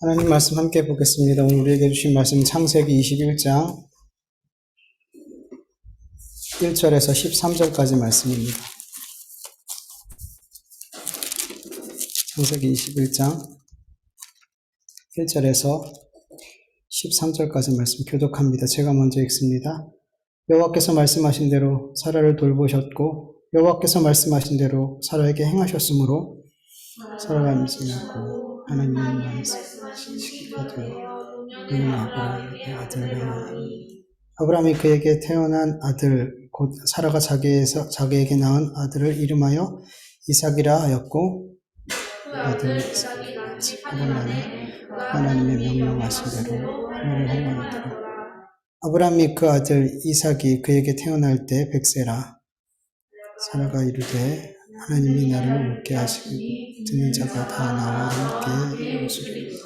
하나님 말씀 함께 보겠습니다. 오늘 우리에게 주신 말씀 창세기 21장 1절에서 13절까지 말씀입니다. 창세기 21장 1절에서 13절까지 말씀 교독합니다. 제가 먼저 읽습니다. 여호와께서 말씀하신 대로 사라를 돌보셨고 여호와께서 말씀하신 대로 사라에게 행하셨으므로 사라가 임신하고 하나님의 말씀하시기가 되어 그는 아브라함에게 아들을 낳으니 아브라함이 그에게 태어난 아들 곧 사라가 자기에게 낳은 아들을 이름하여 이삭이라 하였고 아들 이삭이 하루 만에 하나님의 명령하신 대로 하늘을 행하였더라. 아브라함이 그 아들 이삭이 그에게 태어날 때 100세라. 사라가 이르되 하나님이 나를 웃게 하시고 듣는 자가 다 나와 함께 웃으리라.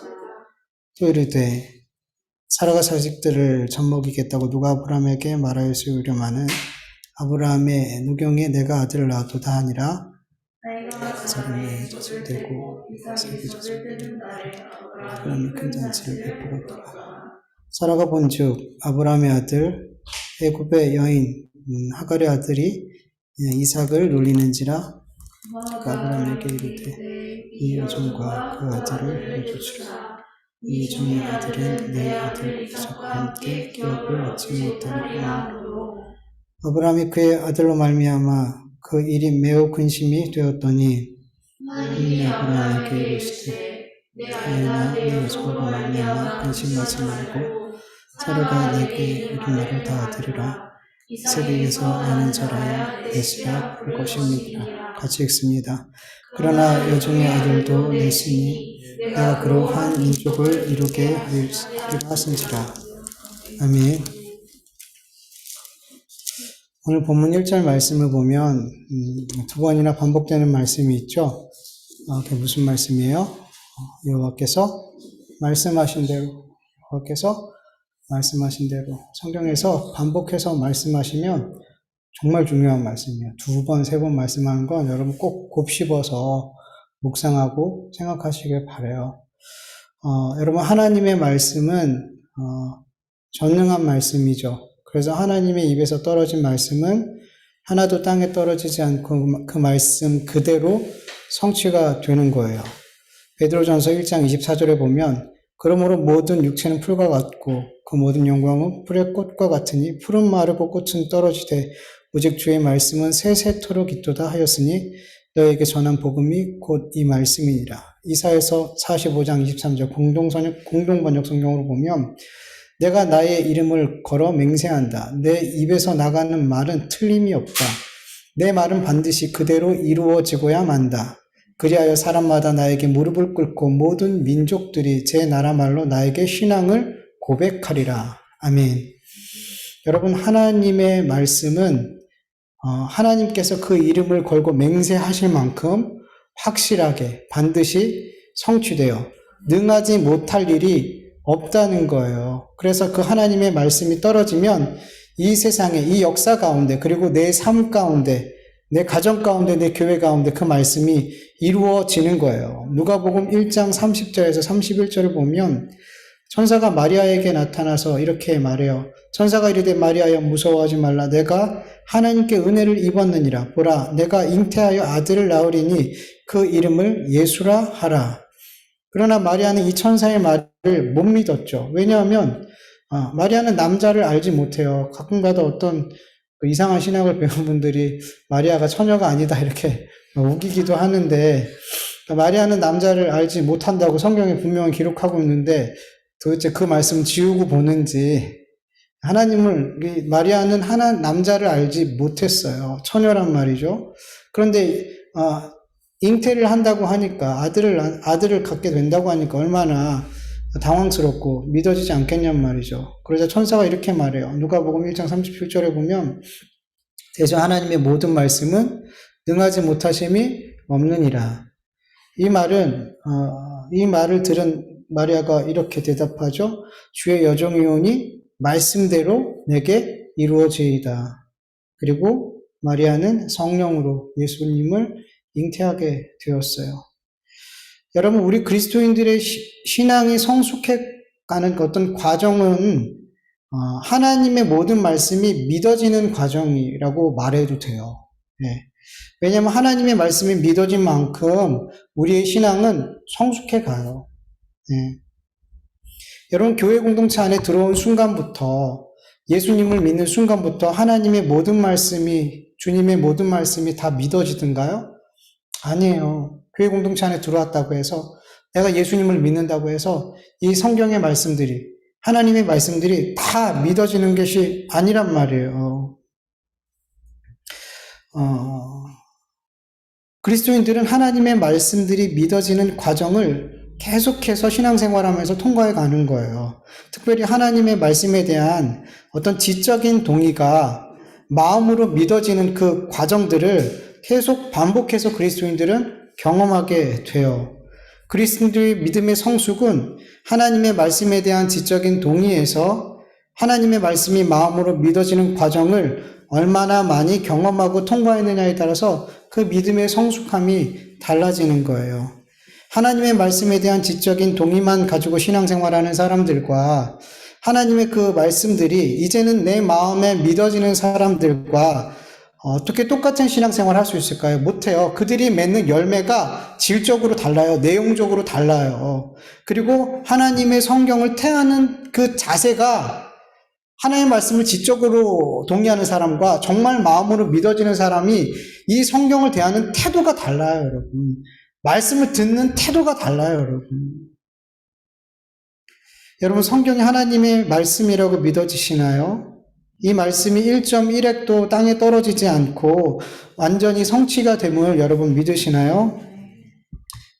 또 이르되 사라가 자식들을 젖먹이겠다고 누가 아브라함에게 말하였으려마는 아브라함의 누경에 내가 아들을 낳았도다 하니라. 그 사람의 젖을 대고 이삭의 젖을 대는 아브라함이 큰 잔치를 베풀었더라. 사라가 본즉 아브라함의 아들 애굽의 여인 하갈의 아들이 이삭을 놀리는지라. 그 아브라함에게 이르되 이 여종과 그 아들을 내어주시라. 이 여종의 아들은 내 아들 이삭과 함께 기업을 얻지 못하리라. 아브라함이 그의 아들로 말미암아 그 일이 매우 근심이 되었더니 하나님이 아브라함에게 이르시되 아이나 내 여종으로 말미암아 근심하지 말고 사라가 내게 이른 말을 다 들으라. 이삭에게서 나는 자라야 메시라 부를 것입니다. 같이 읽습니다. 그러나 여종의 아들도 냈으니 내가 그로 한 민족을 이루게 하리라 하신지라. 아멘. 오늘 본문 1절 말씀을 보면 두 번이나 반복되는 말씀이 있죠. 그게 무슨 말씀이에요? 여호와께서 말씀하신 대로 성경에서 반복해서 말씀하시면 정말 중요한 말씀이에요. 두 번, 세 번 말씀하는 건 여러분 꼭 곱씹어서 묵상하고 생각하시길 바라요. 여러분 하나님의 말씀은 전능한 말씀이죠. 그래서 하나님의 입에서 떨어진 말씀은 하나도 땅에 떨어지지 않고 그 말씀 그대로 성취가 되는 거예요. 베드로전서 1장 24절에 보면 그러므로 모든 육체는 풀과 같고 그 모든 영광은 풀의 꽃과 같으니 풀은 마르고 꽃은 떨어지되 오직 주의 말씀은 세세토록 있도다 하였으니 너에게 전한 복음이 곧 이 말씀이니라. 이사야서 45장 23절 공동번역 성경으로 보면 내가 나의 이름을 걸어 맹세한다. 내 입에서 나가는 말은 틀림이 없다. 내 말은 반드시 그대로 이루어지고야 만다. 그리하여 사람마다 나에게 무릎을 꿇고 모든 민족들이 제 나라 말로 나에게 신앙을 고백하리라. 아멘. 여러분 하나님의 말씀은 하나님께서 그 이름을 걸고 맹세하실 만큼 확실하게 반드시 성취되어 능하지 못할 일이 없다는 거예요. 그래서 그 하나님의 말씀이 떨어지면 이 세상에 이 역사 가운데 그리고 내 삶 가운데 내 가정 가운데 내 교회 가운데 그 말씀이 이루어지는 거예요. 누가복음 1장 30절에서 31절을 보면 천사가 마리아에게 나타나서 이렇게 말해요. 천사가 이르되 마리아여 무서워하지 말라. 내가 하나님께 은혜를 입었느니라. 보라 내가 잉태하여 아들을 낳으리니 그 이름을 예수라 하라. 그러나 마리아는 이 천사의 말을 못 믿었죠. 왜냐하면 마리아는 남자를 알지 못해요. 가끔가다 어떤 이상한 신학을 배운 분들이 마리아가 처녀가 아니다 이렇게 우기기도 하는데 마리아는 남자를 알지 못한다고 성경에 분명히 기록하고 있는데 도대체 그 말씀 지우고 보는지 마리아는 남자를 알지 못했어요. 처녀란 말이죠. 그런데 잉태를 한다고 하니까 아들을 갖게 된다고 하니까 얼마나 당황스럽고 믿어지지 않겠냔 말이죠. 그러자 천사가 이렇게 말해요. 누가복음 1장 37절에 보면 대저 하나님의 모든 말씀은 능하지 못하심이 없느니라. 이 말을 들은 마리아가 이렇게 대답하죠. 주의 여종이오니 말씀대로 내게 이루어지이다. 그리고 마리아는 성령으로 예수님을 잉태하게 되었어요. 여러분, 우리 그리스도인들의 신앙이 성숙해가는 어떤 과정은 하나님의 모든 말씀이 믿어지는 과정이라고 말해도 돼요. 예. 왜냐하면 하나님의 말씀이 믿어진 만큼 우리의 신앙은 성숙해 가요. 예. 여러분, 교회 공동체 안에 들어온 순간부터, 예수님을 믿는 순간부터 하나님의 모든 말씀이, 주님의 모든 말씀이 다 믿어지던가요? 아니에요. 교회 공동체 안에 들어왔다고 해서, 내가 예수님을 믿는다고 해서 이 성경의 말씀들이, 하나님의 말씀들이 다 믿어지는 것이 아니란 말이에요. 그리스도인들은 하나님의 말씀들이 믿어지는 과정을 계속해서 신앙생활하면서 통과해 가는 거예요. 특별히 하나님의 말씀에 대한 어떤 지적인 동의가 마음으로 믿어지는 그 과정들을 계속 반복해서 그리스도인들은 경험하게 돼요. 그리스도인들의 믿음의 성숙은 하나님의 말씀에 대한 지적인 동의에서 하나님의 말씀이 마음으로 믿어지는 과정을 얼마나 많이 경험하고 통과했느냐에 따라서 그 믿음의 성숙함이 달라지는 거예요. 하나님의 말씀에 대한 지적인 동의만 가지고 신앙생활하는 사람들과 하나님의 그 말씀들이 이제는 내 마음에 믿어지는 사람들과 어떻게 똑같은 신앙생활을 할 수 있을까요? 못해요. 그들이 맺는 열매가 질적으로 달라요. 내용적으로 달라요. 그리고 하나님의 성경을 태하는 그 자세가 하나님의 말씀을 지적으로 동의하는 사람과 정말 마음으로 믿어지는 사람이 이 성경을 대하는 태도가 달라요, 여러분. 말씀을 듣는 태도가 달라요, 여러분. 여러분, 성경이 하나님의 말씀이라고 믿어지시나요? 이 말씀이 1.1핵도 땅에 떨어지지 않고 완전히 성취가 됨을 여러분 믿으시나요?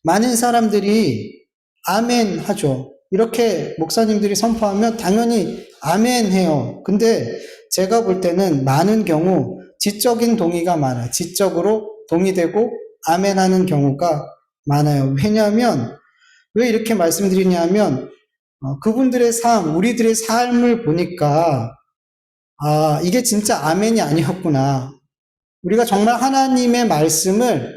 많은 사람들이 아멘 하죠. 이렇게 목사님들이 선포하면 당연히 아멘 해요. 근데 제가 볼 때는 많은 경우 지적인 동의가 많아요. 지적으로 동의되고 아멘 하는 경우가 많아요. 왜냐하면 왜 이렇게 말씀드리냐면 그분들의 삶, 우리들의 삶을 보니까 이게 진짜 아멘이 아니었구나. 우리가 정말 하나님의 말씀을,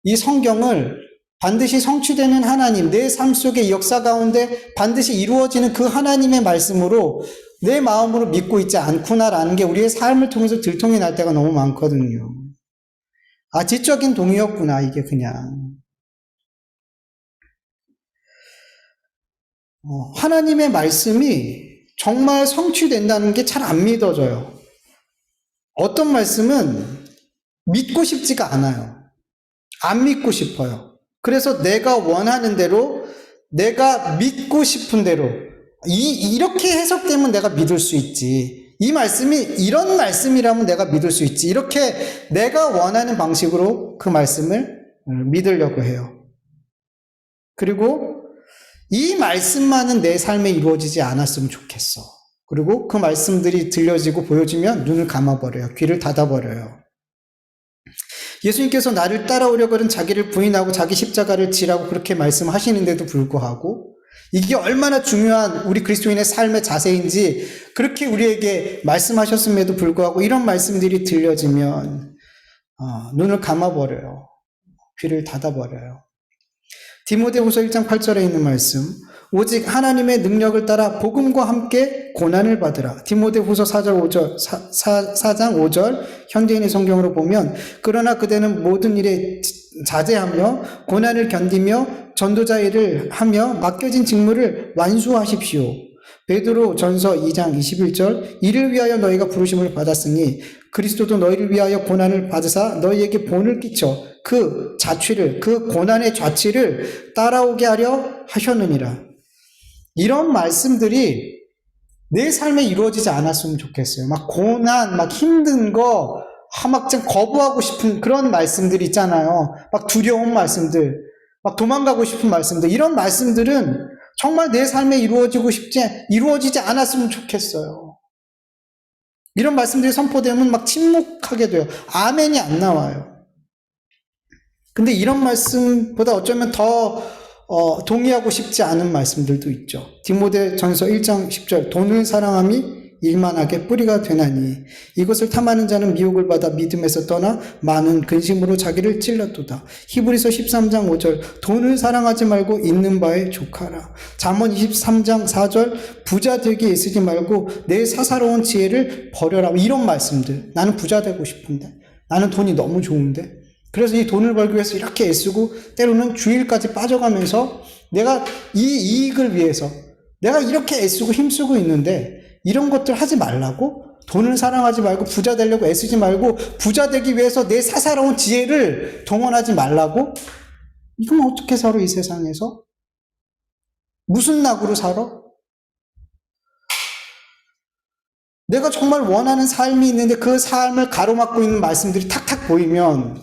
이 성경을 반드시 성취되는 하나님, 내 삶 속의 역사 가운데 반드시 이루어지는 그 하나님의 말씀으로 내 마음으로 믿고 있지 않구나라는 게 우리의 삶을 통해서 들통이 날 때가 너무 많거든요. 지적인 동의였구나, 이게 그냥. 하나님의 말씀이 정말 성취된다는 게 잘 안 믿어져요. 어떤 말씀은 믿고 싶지가 않아요. 안 믿고 싶어요. 그래서 내가 원하는 대로, 내가 믿고 싶은 대로, 이렇게 해석되면 내가 믿을 수 있지. 이 말씀이 이런 말씀이라면 내가 믿을 수 있지. 이렇게 내가 원하는 방식으로 그 말씀을 믿으려고 해요. 그리고 이 말씀만은 내 삶에 이루어지지 않았으면 좋겠어. 그리고 그 말씀들이 들려지고 보여지면 눈을 감아버려요. 귀를 닫아버려요. 예수님께서 나를 따라오려거든 자기를 부인하고 자기 십자가를 지라고 그렇게 말씀하시는데도 불구하고 이게 얼마나 중요한 우리 그리스도인의 삶의 자세인지 그렇게 우리에게 말씀하셨음에도 불구하고 이런 말씀들이 들려지면 눈을 감아버려요. 귀를 닫아버려요. 디모데후서 1장 8절에 있는 말씀, 오직 하나님의 능력을 따라 복음과 함께 고난을 받으라. 디모데후서 4장 5절 현대인의 성경으로 보면 그러나 그대는 모든 일에 자제하며 고난을 견디며 전도자 일을 하며 맡겨진 직무를 완수하십시오. 베드로 전서 2장 21절 이를 위하여 너희가 부르심을 받았으니 그리스도도 너희를 위하여 고난을 받으사 너희에게 본을 끼쳐 그 자취를, 그 고난의 자취를 따라오게 하려 하셨느니라. 이런 말씀들이 내 삶에 이루어지지 않았으면 좋겠어요. 막 고난, 막 힘든 거, 막 좀 거부하고 싶은 그런 말씀들 있잖아요. 막 두려운 말씀들, 막 도망가고 싶은 말씀들. 이런 말씀들은 정말 내 삶에 이루어지지 않았으면 좋겠어요. 이런 말씀들이 선포되면 막 침묵하게 돼요. 아멘이 안 나와요. 근데 이런 말씀보다 어쩌면 더 동의하고 싶지 않은 말씀들도 있죠. 디모데 전서 1장 10절 돈을 사랑함이 일만하게 뿌리가 되나니 이것을 탐하는 자는 미혹을 받아 믿음에서 떠나 많은 근심으로 자기를 찔렀도다. 히브리서 13장 5절 돈을 사랑하지 말고 있는 바에 족하라. 잠언 23장 4절 부자 되기 애쓰지 말고 내 사사로운 지혜를 버려라. 이런 말씀들. 나는 부자 되고 싶은데, 나는 돈이 너무 좋은데, 그래서 이 돈을 벌기 위해서 이렇게 애쓰고 때로는 주일까지 빠져가면서 내가 이 이익을 위해서 내가 이렇게 애쓰고 힘쓰고 있는데 이런 것들 하지 말라고? 돈을 사랑하지 말고 부자 되려고 애쓰지 말고 부자 되기 위해서 내 사사로운 지혜를 동원하지 말라고? 이건 어떻게 살아, 이 세상에서? 무슨 낙으로 살아? 내가 정말 원하는 삶이 있는데 그 삶을 가로막고 있는 말씀들이 탁탁 보이면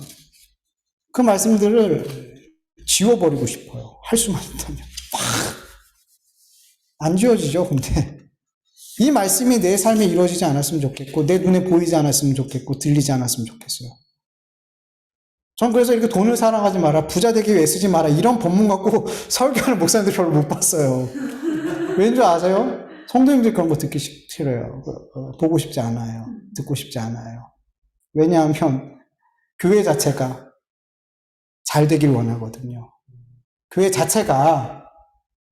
그 말씀들을 지워버리고 싶어요. 할 수만 있다면. 안 지워지죠, 근데. 이 말씀이 내 삶에 이루어지지 않았으면 좋겠고, 내 눈에 보이지 않았으면 좋겠고, 들리지 않았으면 좋겠어요. 전 그래서 이렇게 돈을 사랑하지 마라, 부자 되기 위해 쓰지 마라, 이런 본문 갖고 설교하는 목사님들 별로 못 봤어요. 왠지 아세요? 성도님들 그런 거 듣기 싫어요. 보고 싶지 않아요. 듣고 싶지 않아요. 왜냐하면 교회 자체가 잘 되길 원하거든요. 교회 자체가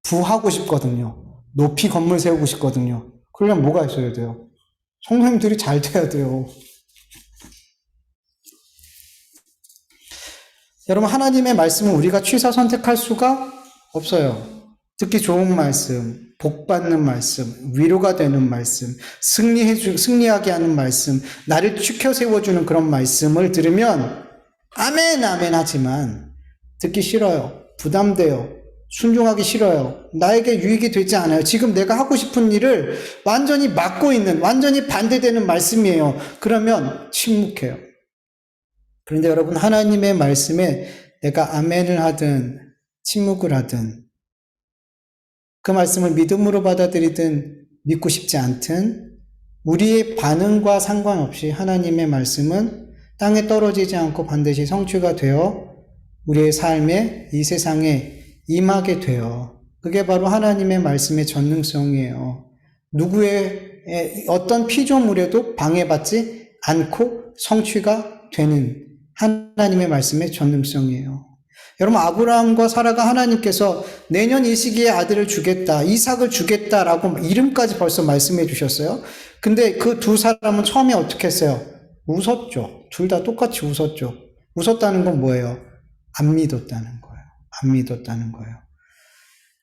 부하고 싶거든요. 높이 건물 세우고 싶거든요. 그러려면 뭐가 있어야 돼요? 성도님들이 잘 돼야 돼요. 여러분, 하나님의 말씀은 우리가 취사 선택할 수가 없어요. 듣기 좋은 말씀, 복받는 말씀, 위로가 되는 말씀, 승리하게 하는 말씀, 나를 추켜 세워주는 그런 말씀을 들으면 아멘, 아멘 하지만 듣기 싫어요. 부담돼요. 순종하기 싫어요. 나에게 유익이 되지 않아요. 지금 내가 하고 싶은 일을 완전히 막고 있는, 완전히 반대되는 말씀이에요. 그러면 침묵해요. 그런데 여러분, 하나님의 말씀에 내가 아멘을 하든 침묵을 하든 그 말씀을 믿음으로 받아들이든 믿고 싶지 않든 우리의 반응과 상관없이 하나님의 말씀은 땅에 떨어지지 않고 반드시 성취가 되어 우리의 삶에, 이 세상에 임하게 돼요. 그게 바로 하나님의 말씀의 전능성이에요. 누구의 어떤 피조물에도 방해받지 않고 성취가 되는 하나님의 말씀의 전능성이에요. 여러분, 아브라함과 사라가 하나님께서 내년 이 시기에 아들을 주겠다, 이삭을 주겠다라고 이름까지 벌써 말씀해 주셨어요. 근데 그 두 사람은 처음에 어떻게 했어요? 웃었죠. 둘 다 똑같이 웃었죠. 웃었다는 건 뭐예요? 안 믿었다는 거예요. 안 믿었다는 거예요.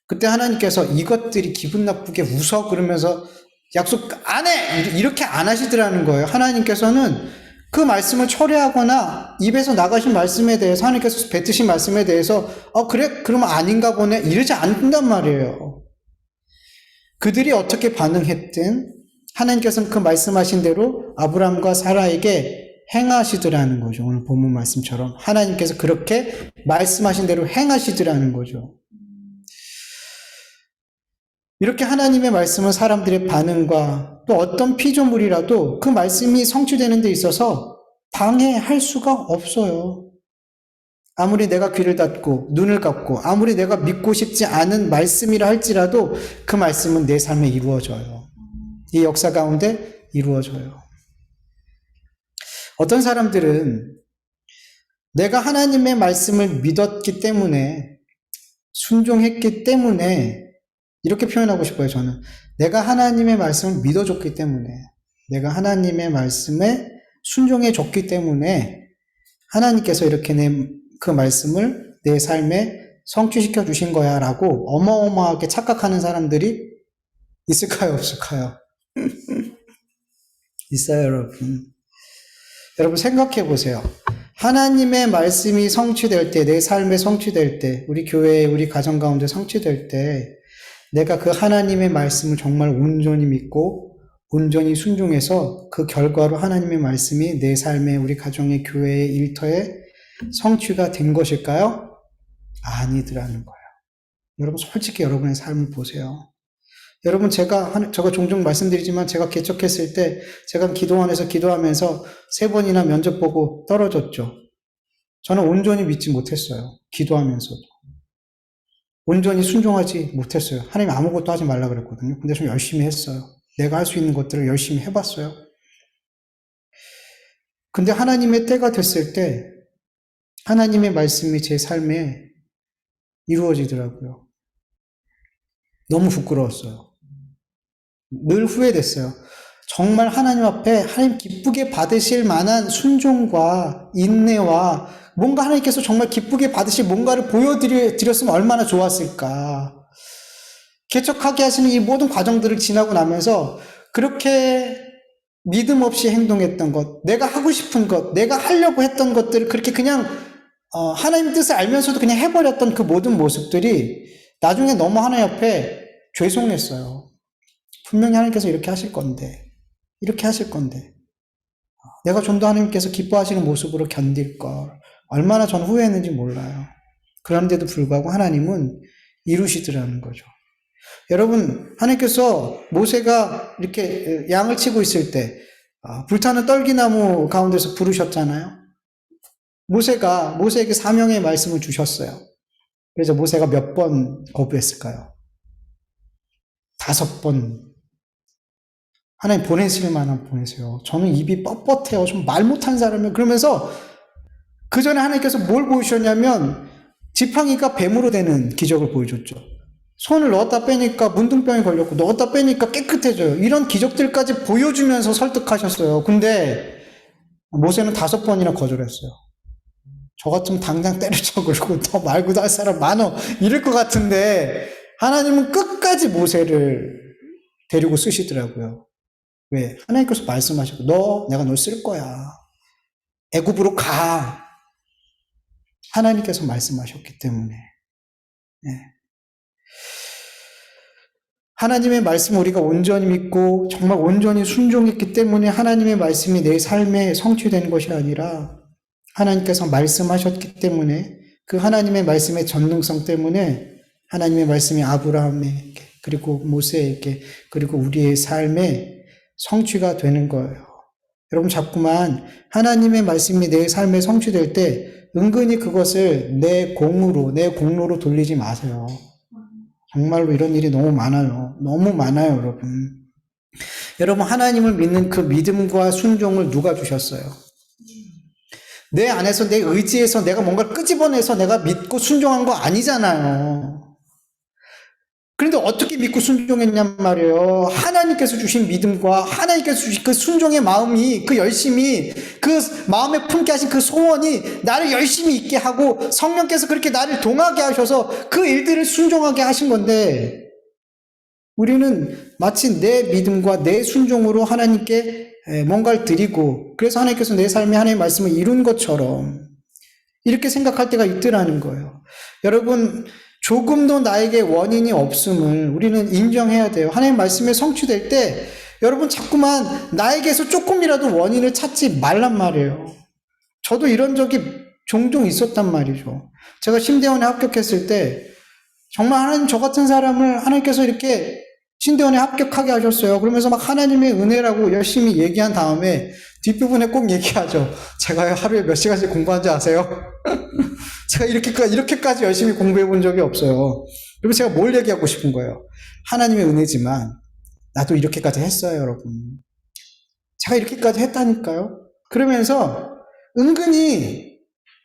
그때 하나님께서 이것들이 기분 나쁘게 웃어 그러면서 약속 안 해! 이렇게 안 하시더라는 거예요. 하나님께서는 그 말씀을 철회하거나 입에서 나가신 말씀에 대해서 하나님께서 뱉으신 말씀에 대해서 그래? 그러면 아닌가 보네? 이러지 않는단 말이에요. 그들이 어떻게 반응했든 하나님께서는 그 말씀하신 대로 아브라함과 사라에게 행하시더라는 거죠. 오늘 본문 말씀처럼 하나님께서 그렇게 말씀하신 대로 행하시더라는 거죠. 이렇게 하나님의 말씀은 사람들의 반응과 또 어떤 피조물이라도 그 말씀이 성취되는 데 있어서 방해할 수가 없어요. 아무리 내가 귀를 닫고 눈을 감고 아무리 내가 믿고 싶지 않은 말씀이라 할지라도 그 말씀은 내 삶에 이루어져요. 이 역사 가운데 이루어져요. 어떤 사람들은 내가 하나님의 말씀을 믿었기 때문에 순종했기 때문에 이렇게 표현하고 싶어요. 저는 내가 하나님의 말씀을 믿어줬기 때문에 내가 하나님의 말씀에 순종해줬기 때문에 하나님께서 이렇게 그 말씀을 내 삶에 성취시켜 주신 거야 라고 어마어마하게 착각하는 사람들이 있을까요? 없을까요? 있어요, 여러분. 여러분 생각해 보세요. 하나님의 말씀이 성취될 때, 내 삶에 성취될 때, 우리 교회, 우리 가정 가운데 성취될 때 내가 그 하나님의 말씀을 정말 온전히 믿고 온전히 순종해서 그 결과로 하나님의 말씀이 내 삶에, 우리 가정의, 교회의, 일터에 성취가 된 것일까요? 아니더라는 거예요. 여러분 솔직히 여러분의 삶을 보세요. 여러분 제가 종종 말씀드리지만 제가 개척했을 때 제가 기도원에서 기도하면서 3번이나 면접 보고 떨어졌죠. 저는 온전히 믿지 못했어요. 기도하면서도. 온전히 순종하지 못했어요. 하나님 아무것도 하지 말라 그랬거든요. 근데 좀 열심히 했어요. 내가 할 수 있는 것들을 열심히 해봤어요. 근데 하나님의 때가 됐을 때 하나님의 말씀이 제 삶에 이루어지더라고요. 너무 부끄러웠어요. 늘 후회됐어요. 정말 하나님 앞에 하나님 기쁘게 받으실 만한 순종과 인내와 뭔가 하나님께서 정말 기쁘게 받으실 뭔가를 보여드렸으면 얼마나 좋았을까. 개척하게 하시는 이 모든 과정들을 지나고 나면서 그렇게 믿음 없이 행동했던 것, 내가 하고 싶은 것, 내가 하려고 했던 것들을 그렇게 그냥 하나님 뜻을 알면서도 그냥 해버렸던 그 모든 모습들이 나중에 너무 하나님 앞에 죄송했어요. 분명히 하나님께서 이렇게 하실 건데, 이렇게 하실 건데, 내가 좀 더 하나님께서 기뻐하시는 모습으로 견딜 걸 얼마나 전 후회했는지 몰라요. 그런데도 불구하고 하나님은 이루시더라는 거죠. 여러분, 하나님께서 모세가 이렇게 양을 치고 있을 때 불타는 떨기나무 가운데서 부르셨잖아요. 모세에게 사명의 말씀을 주셨어요. 그래서 모세가 몇 번 거부했을까요? 5번. 하나님 보내실 만한 보내세요. 저는 입이 뻣뻣해요. 좀 말 못하는 사람이에요. 그러면서 그 전에 하나님께서 뭘 보여주셨냐면 지팡이가 뱀으로 되는 기적을 보여줬죠. 손을 넣었다 빼니까 문둥병이 걸렸고 넣었다 빼니까 깨끗해져요. 이런 기적들까지 보여주면서 설득하셨어요. 근데 모세는 5번이나 거절했어요. 저 같으면 당장 때려쳐 그러고 더 말고도 할 사람 많어 이럴 것 같은데 하나님은 끝까지 모세를 데리고 쓰시더라고요. 왜? 하나님께서 말씀하시고 내가 널 쓸 거야. 애굽으로 가. 하나님께서 말씀하셨기 때문에. 네. 하나님의 말씀을 우리가 온전히 믿고 정말 온전히 순종했기 때문에 하나님의 말씀이 내 삶에 성취된 것이 아니라 하나님께서 말씀하셨기 때문에 그 하나님의 말씀의 전능성 때문에 하나님의 말씀이 아브라함에게 그리고 모세에게 그리고 우리의 삶에 성취가 되는 거예요. 여러분 자꾸만 하나님의 말씀이 내 삶에 성취될 때 은근히 그것을 내 공로로 돌리지 마세요. 정말로 이런 일이 너무 많아요. 너무 많아요, 여러분. 여러분 하나님을 믿는 그 믿음과 순종을 누가 주셨어요? 내 안에서 내 의지에서 내가 뭔가를 끄집어내서 내가 믿고 순종한 거 아니잖아요. 그런데 어떻게 믿고 순종했냔 말이에요. 하나님께서 주신 믿음과 하나님께서 주신 그 순종의 마음이 그 열심이 그 마음에 품게 하신 그 소원이 나를 열심히 있게 하고 성령께서 그렇게 나를 동하게 하셔서 그 일들을 순종하게 하신 건데 우리는 마치 내 믿음과 내 순종으로 하나님께 뭔가를 드리고 그래서 하나님께서 내 삶에 하나님의 말씀을 이룬 것처럼 이렇게 생각할 때가 있더라는 거예요. 여러분 조금도 나에게 원인이 없음을 우리는 인정해야 돼요. 하나님의 말씀에 성취될 때 여러분 자꾸만 나에게서 조금이라도 원인을 찾지 말란 말이에요. 저도 이런 적이 종종 있었단 말이죠. 제가 신대원에 합격했을 때 정말 하나님 저 같은 사람을 하나님께서 이렇게 신대원에 합격하게 하셨어요. 그러면서 막 하나님의 은혜라고 열심히 얘기한 다음에 뒷부분에 꼭 얘기하죠. 제가 하루에 몇 시간씩 공부한지 아세요? 제가 이렇게까지 열심히 공부해 본 적이 없어요. 그러면 제가 뭘 얘기하고 싶은 거예요? 하나님의 은혜지만 나도 이렇게까지 했어요, 여러분. 제가 이렇게까지 했다니까요. 그러면서 은근히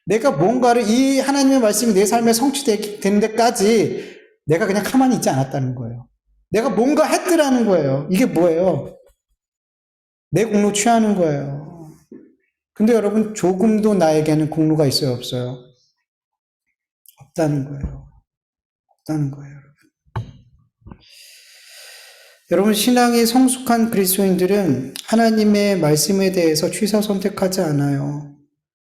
내가 뭔가를 이 하나님의 말씀이 내 삶에 성취되는 데까지 내가 그냥 가만히 있지 않았다는 거예요. 내가 뭔가 했더라는 거예요. 이게 뭐예요? 내 공로 취하는 거예요. 근데 여러분 조금도 나에게는 공로가 있어요, 없어요? 없다는 거예요. 없다는 거예요, 여러분. 여러분 신앙이 성숙한 그리스도인들은 하나님의 말씀에 대해서 취사 선택하지 않아요.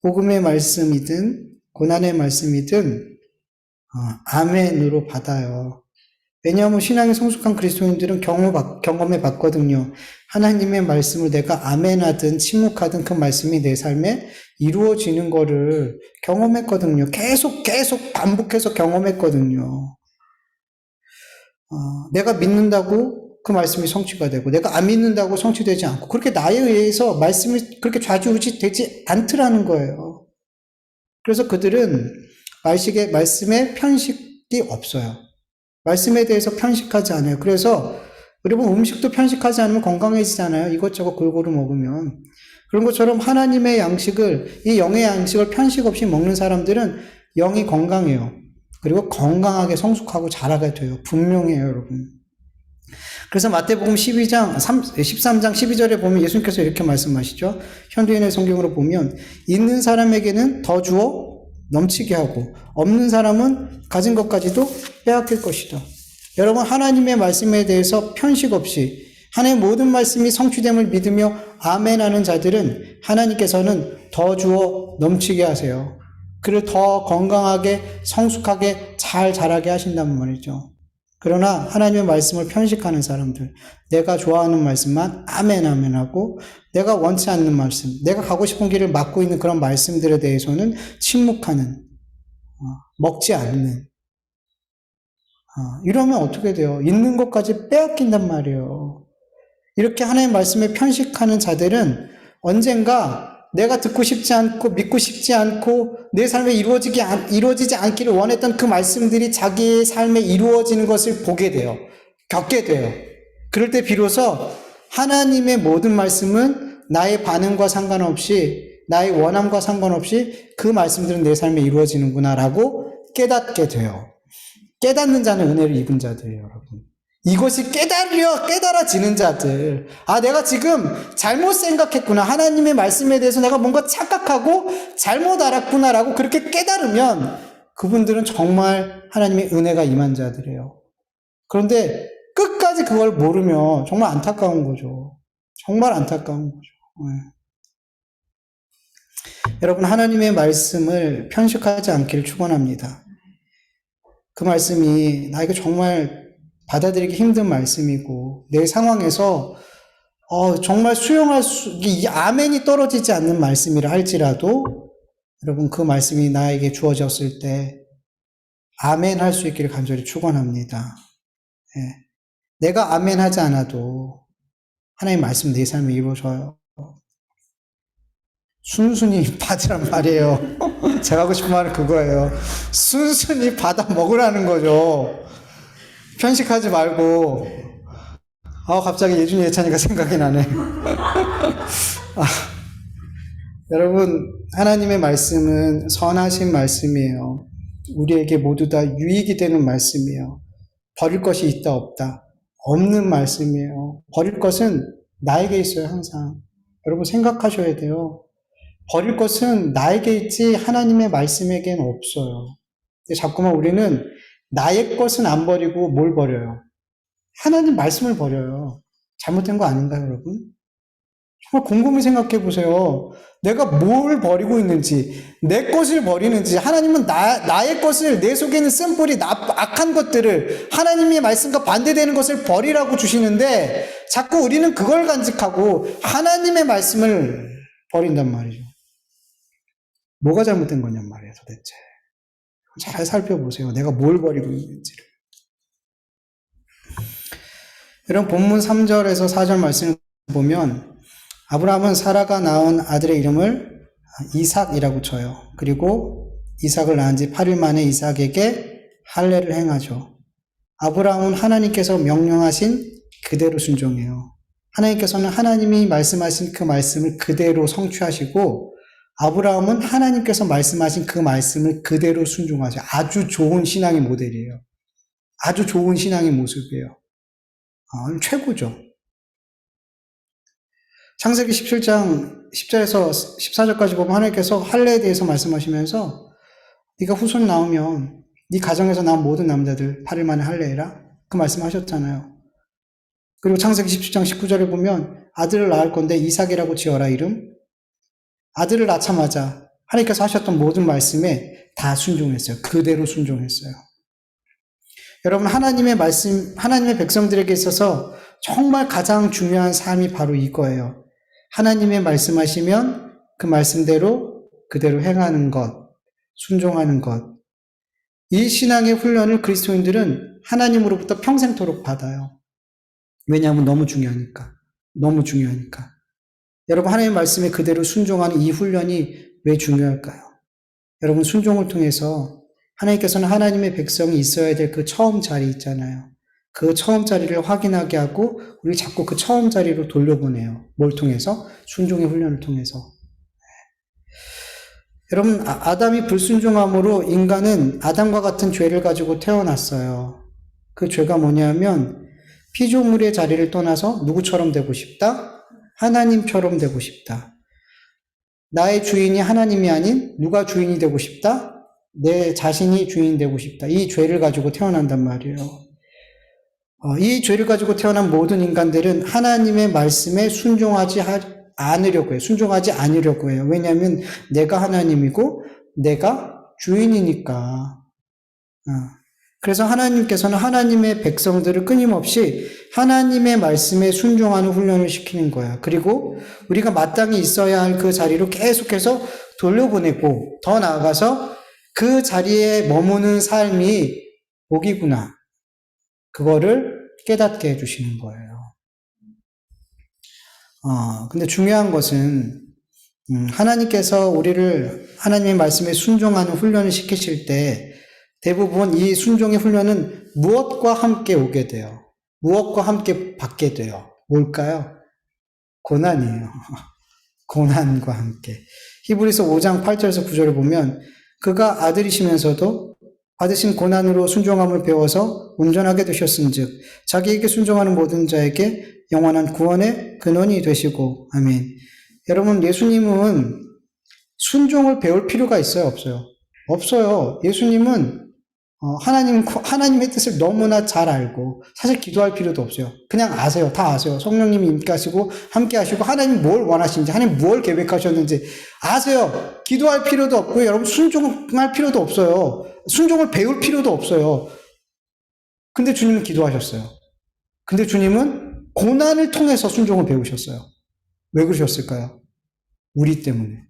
복음의 말씀이든 고난의 말씀이든 아멘으로 받아요. 왜냐하면 신앙이 성숙한 그리스도인들은 경험해 봤거든요. 하나님의 말씀을 내가 아멘하든 침묵하든 그 말씀이 내 삶에 이루어지는 거를 경험했거든요. 계속 반복해서 경험했거든요. 내가 믿는다고 그 말씀이 성취가 되고 내가 안 믿는다고 성취되지 않고 그렇게 나에 의해서 말씀이 그렇게 좌지우지 되지 않더라는 거예요. 그래서 그들은 말씀에 편식이 없어요. 말씀에 대해서 편식하지 않아요. 그래서 여러분, 음식도 편식하지 않으면 건강해지잖아요. 이것저것 골고루 먹으면. 그런 것처럼 하나님의 양식을, 이 영의 양식을 편식 없이 먹는 사람들은 영이 건강해요. 그리고 건강하게 성숙하고 자라게 돼요. 분명해요, 여러분. 그래서 마태복음 13장 12절에 보면 예수님께서 이렇게 말씀하시죠. 현대인의 성경으로 보면 있는 사람에게는 더 주어 넘치게 하고 없는 사람은 가진 것까지도 빼앗길 것이다. 여러분, 하나님의 말씀에 대해서 편식 없이 하나님의 모든 말씀이 성취됨을 믿으며 아멘하는 자들은 하나님께서는 더 주어 넘치게 하세요. 그를 더 건강하게 성숙하게 잘 자라게 하신단 말이죠. 그러나 하나님의 말씀을 편식하는 사람들, 내가 좋아하는 말씀만 아멘 아멘 하고 내가 원치 않는 말씀, 내가 가고 싶은 길을 막고 있는 그런 말씀들에 대해서는 침묵하는, 먹지 않는, 이러면 어떻게 돼요? 있는 것까지 빼앗긴단 말이에요. 이렇게 하나님의 말씀에 편식하는 자들은 언젠가 내가 듣고 싶지 않고 믿고 싶지 않고 내 삶에 이루어지지 않기를 원했던 그 말씀들이 자기의 삶에 이루어지는 것을 보게 돼요. 겪게 돼요. 그럴 때 비로소 하나님의 모든 말씀은 나의 반응과 상관없이 나의 원함과 상관없이 그 말씀들은 내 삶에 이루어지는구나라고 깨닫게 돼요. 깨닫는 자는 은혜를 입은 자들이에요, 여러분. 이것이 깨달아지는 자들. 내가 지금 잘못 생각했구나. 하나님의 말씀에 대해서 내가 뭔가 착각하고 잘못 알았구나라고 그렇게 깨달으면 그분들은 정말 하나님의 은혜가 임한 자들이에요. 그런데 끝까지 그걸 모르면 정말 안타까운 거죠. 정말 안타까운 거죠. 여러분, 하나님의 말씀을 편식하지 않기를 축원합니다. 그 말씀이 나에게 정말 받아들이기 힘든 말씀이고 내 상황에서 정말 이 아멘이 떨어지지 않는 말씀이라 할지라도 여러분, 그 말씀이 나에게 주어졌을 때 아멘 할 수 있기를 간절히 축원합니다. 내가 아멘 하지 않아도 하나님 말씀 내 삶에 이루어져요. 순순히 받으란 말이에요. 제가 하고 싶은 말은 그거예요. 순순히 받아 먹으라는 거죠. 편식하지 말고. 갑자기 예준이 예찬이가 생각이 나네. 여러분, 하나님의 말씀은 선하신 말씀이에요. 우리에게 모두 다 유익이 되는 말씀이에요. 버릴 것이 있다 없다 없는 말씀이에요. 버릴 것은 나에게 있어요, 항상. 여러분, 생각하셔야 돼요. 버릴 것은 나에게 있지 하나님의 말씀에게는 없어요. 근데 자꾸만 우리는 나의 것은 안 버리고 뭘 버려요? 하나님 말씀을 버려요. 잘못된 거 아닌가요, 여러분? 정말 곰곰이 생각해 보세요. 내가 뭘 버리고 있는지, 내 것을 버리는지, 하나님은 나의 것을, 내 속에 있는 쓴뿌리, 악한 것들을, 하나님의 말씀과 반대되는 것을 버리라고 주시는데, 자꾸 우리는 그걸 간직하고, 하나님의 말씀을 버린단 말이죠. 뭐가 잘못된 거냔 말이에요, 도대체. 잘 살펴보세요. 내가 뭘 버리고 있는지를. 여러분, 본문 3절에서 4절 말씀을 보면 아브라함은 사라가 낳은 아들의 이름을 이삭이라고 쳐요. 그리고 이삭을 낳은 지 8일 만에 이삭에게 할례를 행하죠. 아브라함은 하나님께서 명령하신 그대로 순종해요. 하나님께서는 하나님이 말씀하신 그 말씀을 그대로 성취하시고 아브라함은 하나님께서 말씀하신 그 말씀을 그대로 순종하죠. 아주 좋은 신앙의 모델이에요. 아주 좋은 신앙의 모습이에요. 최고죠. 창세기 17장 10절에서 14절까지 보면 하나님께서 할례에 대해서 말씀하시면서 네가 후손 나오면 네 가정에서 나온 모든 남자들 8일 만에 할례해라. 그 말씀하셨잖아요. 그리고 창세기 17장 19절에 보면 아들을 낳을 건데 이삭이라고 지어라 이름. 아들을 낳자마자 하나님께서 하셨던 모든 말씀에 다 순종했어요. 그대로 순종했어요. 여러분, 하나님의 말씀, 하나님의 백성들에게 있어서 정말 가장 중요한 삶이 바로 이거예요. 하나님의 말씀하시면 그 말씀대로 그대로 행하는 것, 순종하는 것. 이 신앙의 훈련을 그리스도인들은 하나님으로부터 평생토록 받아요. 왜냐하면 너무 중요하니까. 너무 중요하니까. 여러분, 하나님의 말씀에 그대로 순종하는 이 훈련이 왜 중요할까요? 여러분, 순종을 통해서 하나님께서는 하나님의 백성이 있어야 될 그 처음 자리 있잖아요. 그 처음 자리를 확인하게 하고 우리 자꾸 그 처음 자리로 돌려보내요. 뭘 통해서? 순종의 훈련을 통해서. 여러분, 아담이 불순종함으로 인간은 아담과 같은 죄를 가지고 태어났어요. 그 죄가 뭐냐면 피조물의 자리를 떠나서 누구처럼 되고 싶다? 하나님처럼 되고 싶다. 나의 주인이 하나님이 아닌 누가 주인이 되고 싶다? 내 자신이 주인 되고 싶다. 이 죄를 가지고 태어난단 말이에요. 이 죄를 가지고 태어난 모든 인간들은 하나님의 말씀에 순종하지 않으려고 해요. 순종하지 않으려고 해요. 왜냐하면 내가 하나님이고 내가 주인이니까. 그래서 하나님께서는 하나님의 백성들을 끊임없이 하나님의 말씀에 순종하는 훈련을 시키는 거야. 그리고 우리가 마땅히 있어야 할 그 자리로 계속해서 돌려보내고 더 나아가서 그 자리에 머무는 삶이 복이구나. 그거를 깨닫게 해주시는 거예요. 근데 중요한 것은 하나님께서 우리를 하나님의 말씀에 순종하는 훈련을 시키실 때 대부분 이 순종의 훈련은 무엇과 함께 오게 돼요? 무엇과 함께 받게 돼요? 뭘까요? 고난이에요. 고난과 함께. 히브리서 5장 8절에서 9절을 보면 그가 아들이시면서도 받으신 고난으로 순종함을 배워서 온전하게 되셨은즉 자기에게 순종하는 모든 자에게 영원한 구원의 근원이 되시고 아멘. 여러분, 예수님은 순종을 배울 필요가 있어요, 없어요? 없어요. 예수님은 하나님의 뜻을 너무나 잘 알고 사실 기도할 필요도 없어요. 그냥 아세요. 다 아세요. 성령님이 임하시고 함께 하시고 하나님 뭘 원하시는지 하나님 뭘 계획하셨는지 아세요. 기도할 필요도 없고요. 여러분 순종할 필요도 없어요. 순종을 배울 필요도 없어요. 근데 주님은 기도하셨어요. 근데 주님은 고난을 통해서 순종을 배우셨어요. 왜 그러셨을까요? 우리 때문에.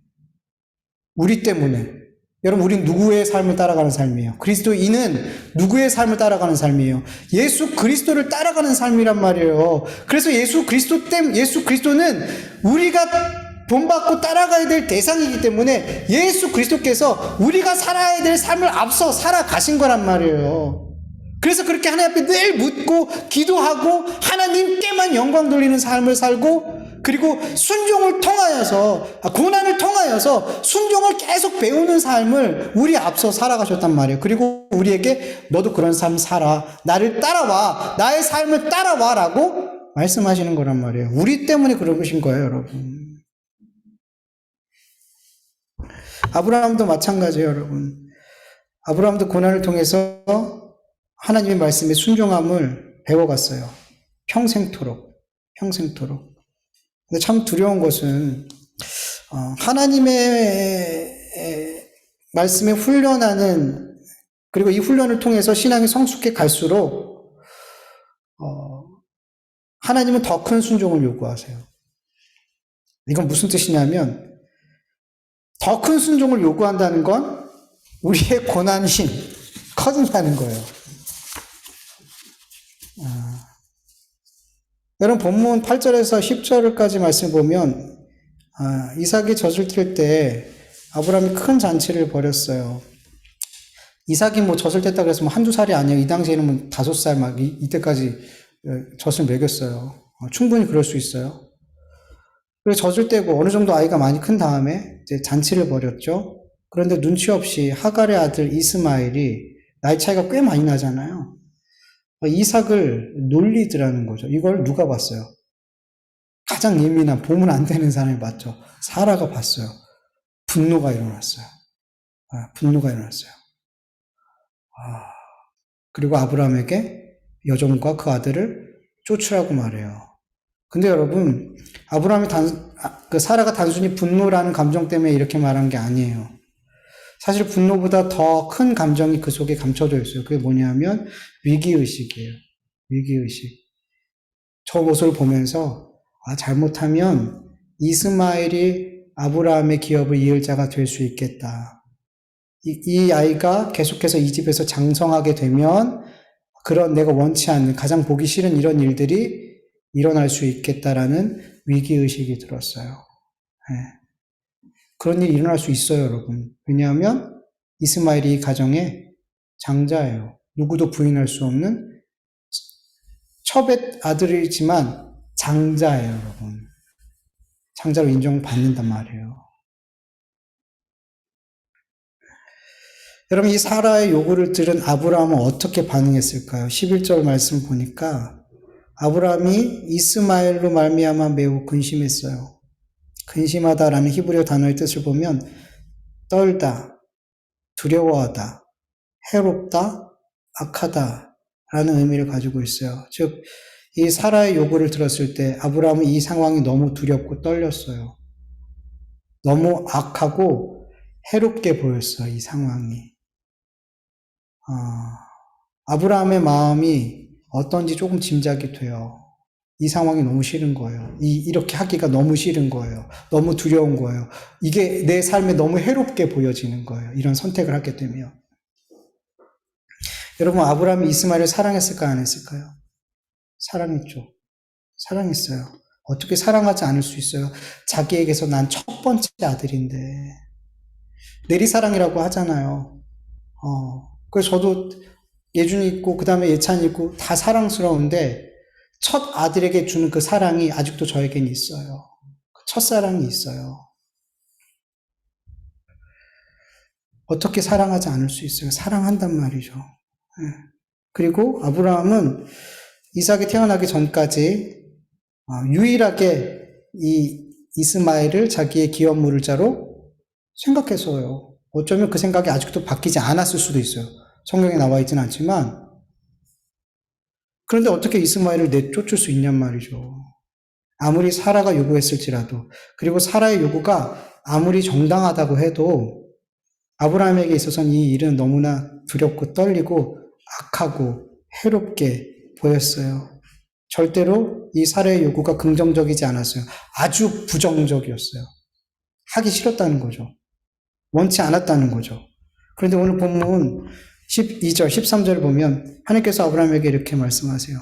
우리 때문에. 여러분, 우린 누구의 삶을 따라가는 삶이에요? 그리스도인은 누구의 삶을 따라가는 삶이에요? 예수 그리스도를 따라가는 삶이란 말이에요. 그래서 예수 그리스도는 우리가 본받고 따라가야 될 대상이기 때문에 예수 그리스도께서 우리가 살아야 될 삶을 앞서 살아가신 거란 말이에요. 그래서 그렇게 하나님 앞에 늘 묻고 기도하고 하나님께만 영광 돌리는 삶을 살고 그리고 순종을 통하여서 고난을 통하여서 순종을 계속 배우는 삶을 우리 앞서 살아가셨단 말이에요. 그리고 우리에게 너도 그런 삶 살아. 나를 따라와. 나의 삶을 따라와 라고 말씀하시는 거란 말이에요. 우리 때문에 그러신 거예요, 여러분. 아브라함도 마찬가지예요, 여러분. 아브라함도 고난을 통해서 하나님의 말씀에 순종함을 배워갔어요. 평생토록. 근데 참 두려운 것은 하나님의 말씀에 훈련하는 그리고 이 훈련을 통해서 신앙이 성숙해 갈수록 하나님은 더 큰 순종을 요구하세요. 이건 무슨 뜻이냐면 더 큰 순종을 요구한다는 건 우리의 고난이 커진다는 거예요. 여러분 본문 8절에서 10절까지 말씀 보면 이삭이 젖을 뗄 때 아브라함이 큰 잔치를 벌였어요. 이삭이 뭐 젖을 뗐다 그래서 뭐 한두 살이 아니에요. 이 당시에는 뭐 5살 막 이때까지 젖을 먹였어요. 충분히 그럴 수 있어요. 그래서 젖을 떼고 어느 정도 아이가 많이 큰 다음에 이제 잔치를 벌였죠. 그런데 눈치 없이 하갈의 아들 이스마엘이 나이 차이가 꽤 많이 나잖아요. 이삭을 놀리더라는 거죠. 이걸 누가 봤어요? 가장 예민한, 보면 안 되는 사람이 봤죠. 사라가 봤어요. 분노가 일어났어요. 그리고 아브라함에게 여종과 그 아들을 쫓으라고 말해요. 근데 여러분, 사라가 단순히 분노라는 감정 때문에 이렇게 말한 게 아니에요. 사실 분노보다 더 큰 감정이 그 속에 감춰져 있어요. 그게 뭐냐면 위기의식이에요. 위기의식. 저 모습을 보면서 잘못하면 이스마엘이 아브라함의 기업을 이을 자가 될 수 있겠다. 이 아이가 계속해서 이 집에서 장성하게 되면 그런 내가 원치 않는 가장 보기 싫은 이런 일들이 일어날 수 있겠다라는 위기의식이 들었어요. 네. 그런 일이 일어날 수 있어요, 여러분. 왜냐하면 이스마엘이 이 가정의 장자예요. 누구도 부인할 수 없는 첩의 아들이지만 장자예요, 여러분. 장자로 인정받는단 말이에요. 여러분, 이 사라의 요구를 들은 아브라함은 어떻게 반응했을까요? 11절 말씀 보니까 아브라함이 이스마엘로 말미암아 매우 근심했어요. 근심하다라는 히브리어 단어의 뜻을 보면 떨다, 두려워하다, 해롭다, 악하다라는 의미를 가지고 있어요. 즉, 이 사라의 요구를 들었을 때 아브라함은 이 상황이 너무 두렵고 떨렸어요. 너무 악하고 해롭게 보였어요, 이 상황이. 아브라함의 마음이 어떤지 조금 짐작이 돼요. 이 상황이 너무 싫은 거예요. 이렇게 하기가 너무 싫은 거예요. 너무 두려운 거예요. 이게 내 삶에 너무 해롭게 보여지는 거예요. 이런 선택을 하게 되면. 여러분, 아브라함이 이스마엘을 사랑했을까요? 안 했을까요? 사랑했죠. 사랑했어요. 어떻게 사랑하지 않을 수 있어요? 자기에게서 난 첫 번째 아들인데. 내리사랑이라고 하잖아요. 그래서 저도 예준이 있고, 그 다음에 예찬이 있고, 다 사랑스러운데, 첫 아들에게 주는 그 사랑이 아직도 저에겐 있어요. 첫사랑이 있어요. 어떻게 사랑하지 않을 수 있어요? 사랑한단 말이죠. 그리고 아브라함은 이삭이 태어나기 전까지 유일하게 이 이스마엘을 자기의 기업 물자로 생각해서요. 어쩌면 그 생각이 아직도 바뀌지 않았을 수도 있어요. 성경에 나와 있지는 않지만. 그런데 어떻게 이스마엘을 내쫓을 수 있냔 말이죠. 아무리 사라가 요구했을지라도, 그리고 사라의 요구가 아무리 정당하다고 해도 아브라함에게 있어서는 이 일은 너무나 두렵고 떨리고 악하고 해롭게 보였어요. 절대로 이 사라의 요구가 긍정적이지 않았어요. 아주 부정적이었어요. 하기 싫었다는 거죠. 원치 않았다는 거죠. 그런데 오늘 본문 12절, 13절 보면 하나님께서 아브라함에게 이렇게 말씀하세요.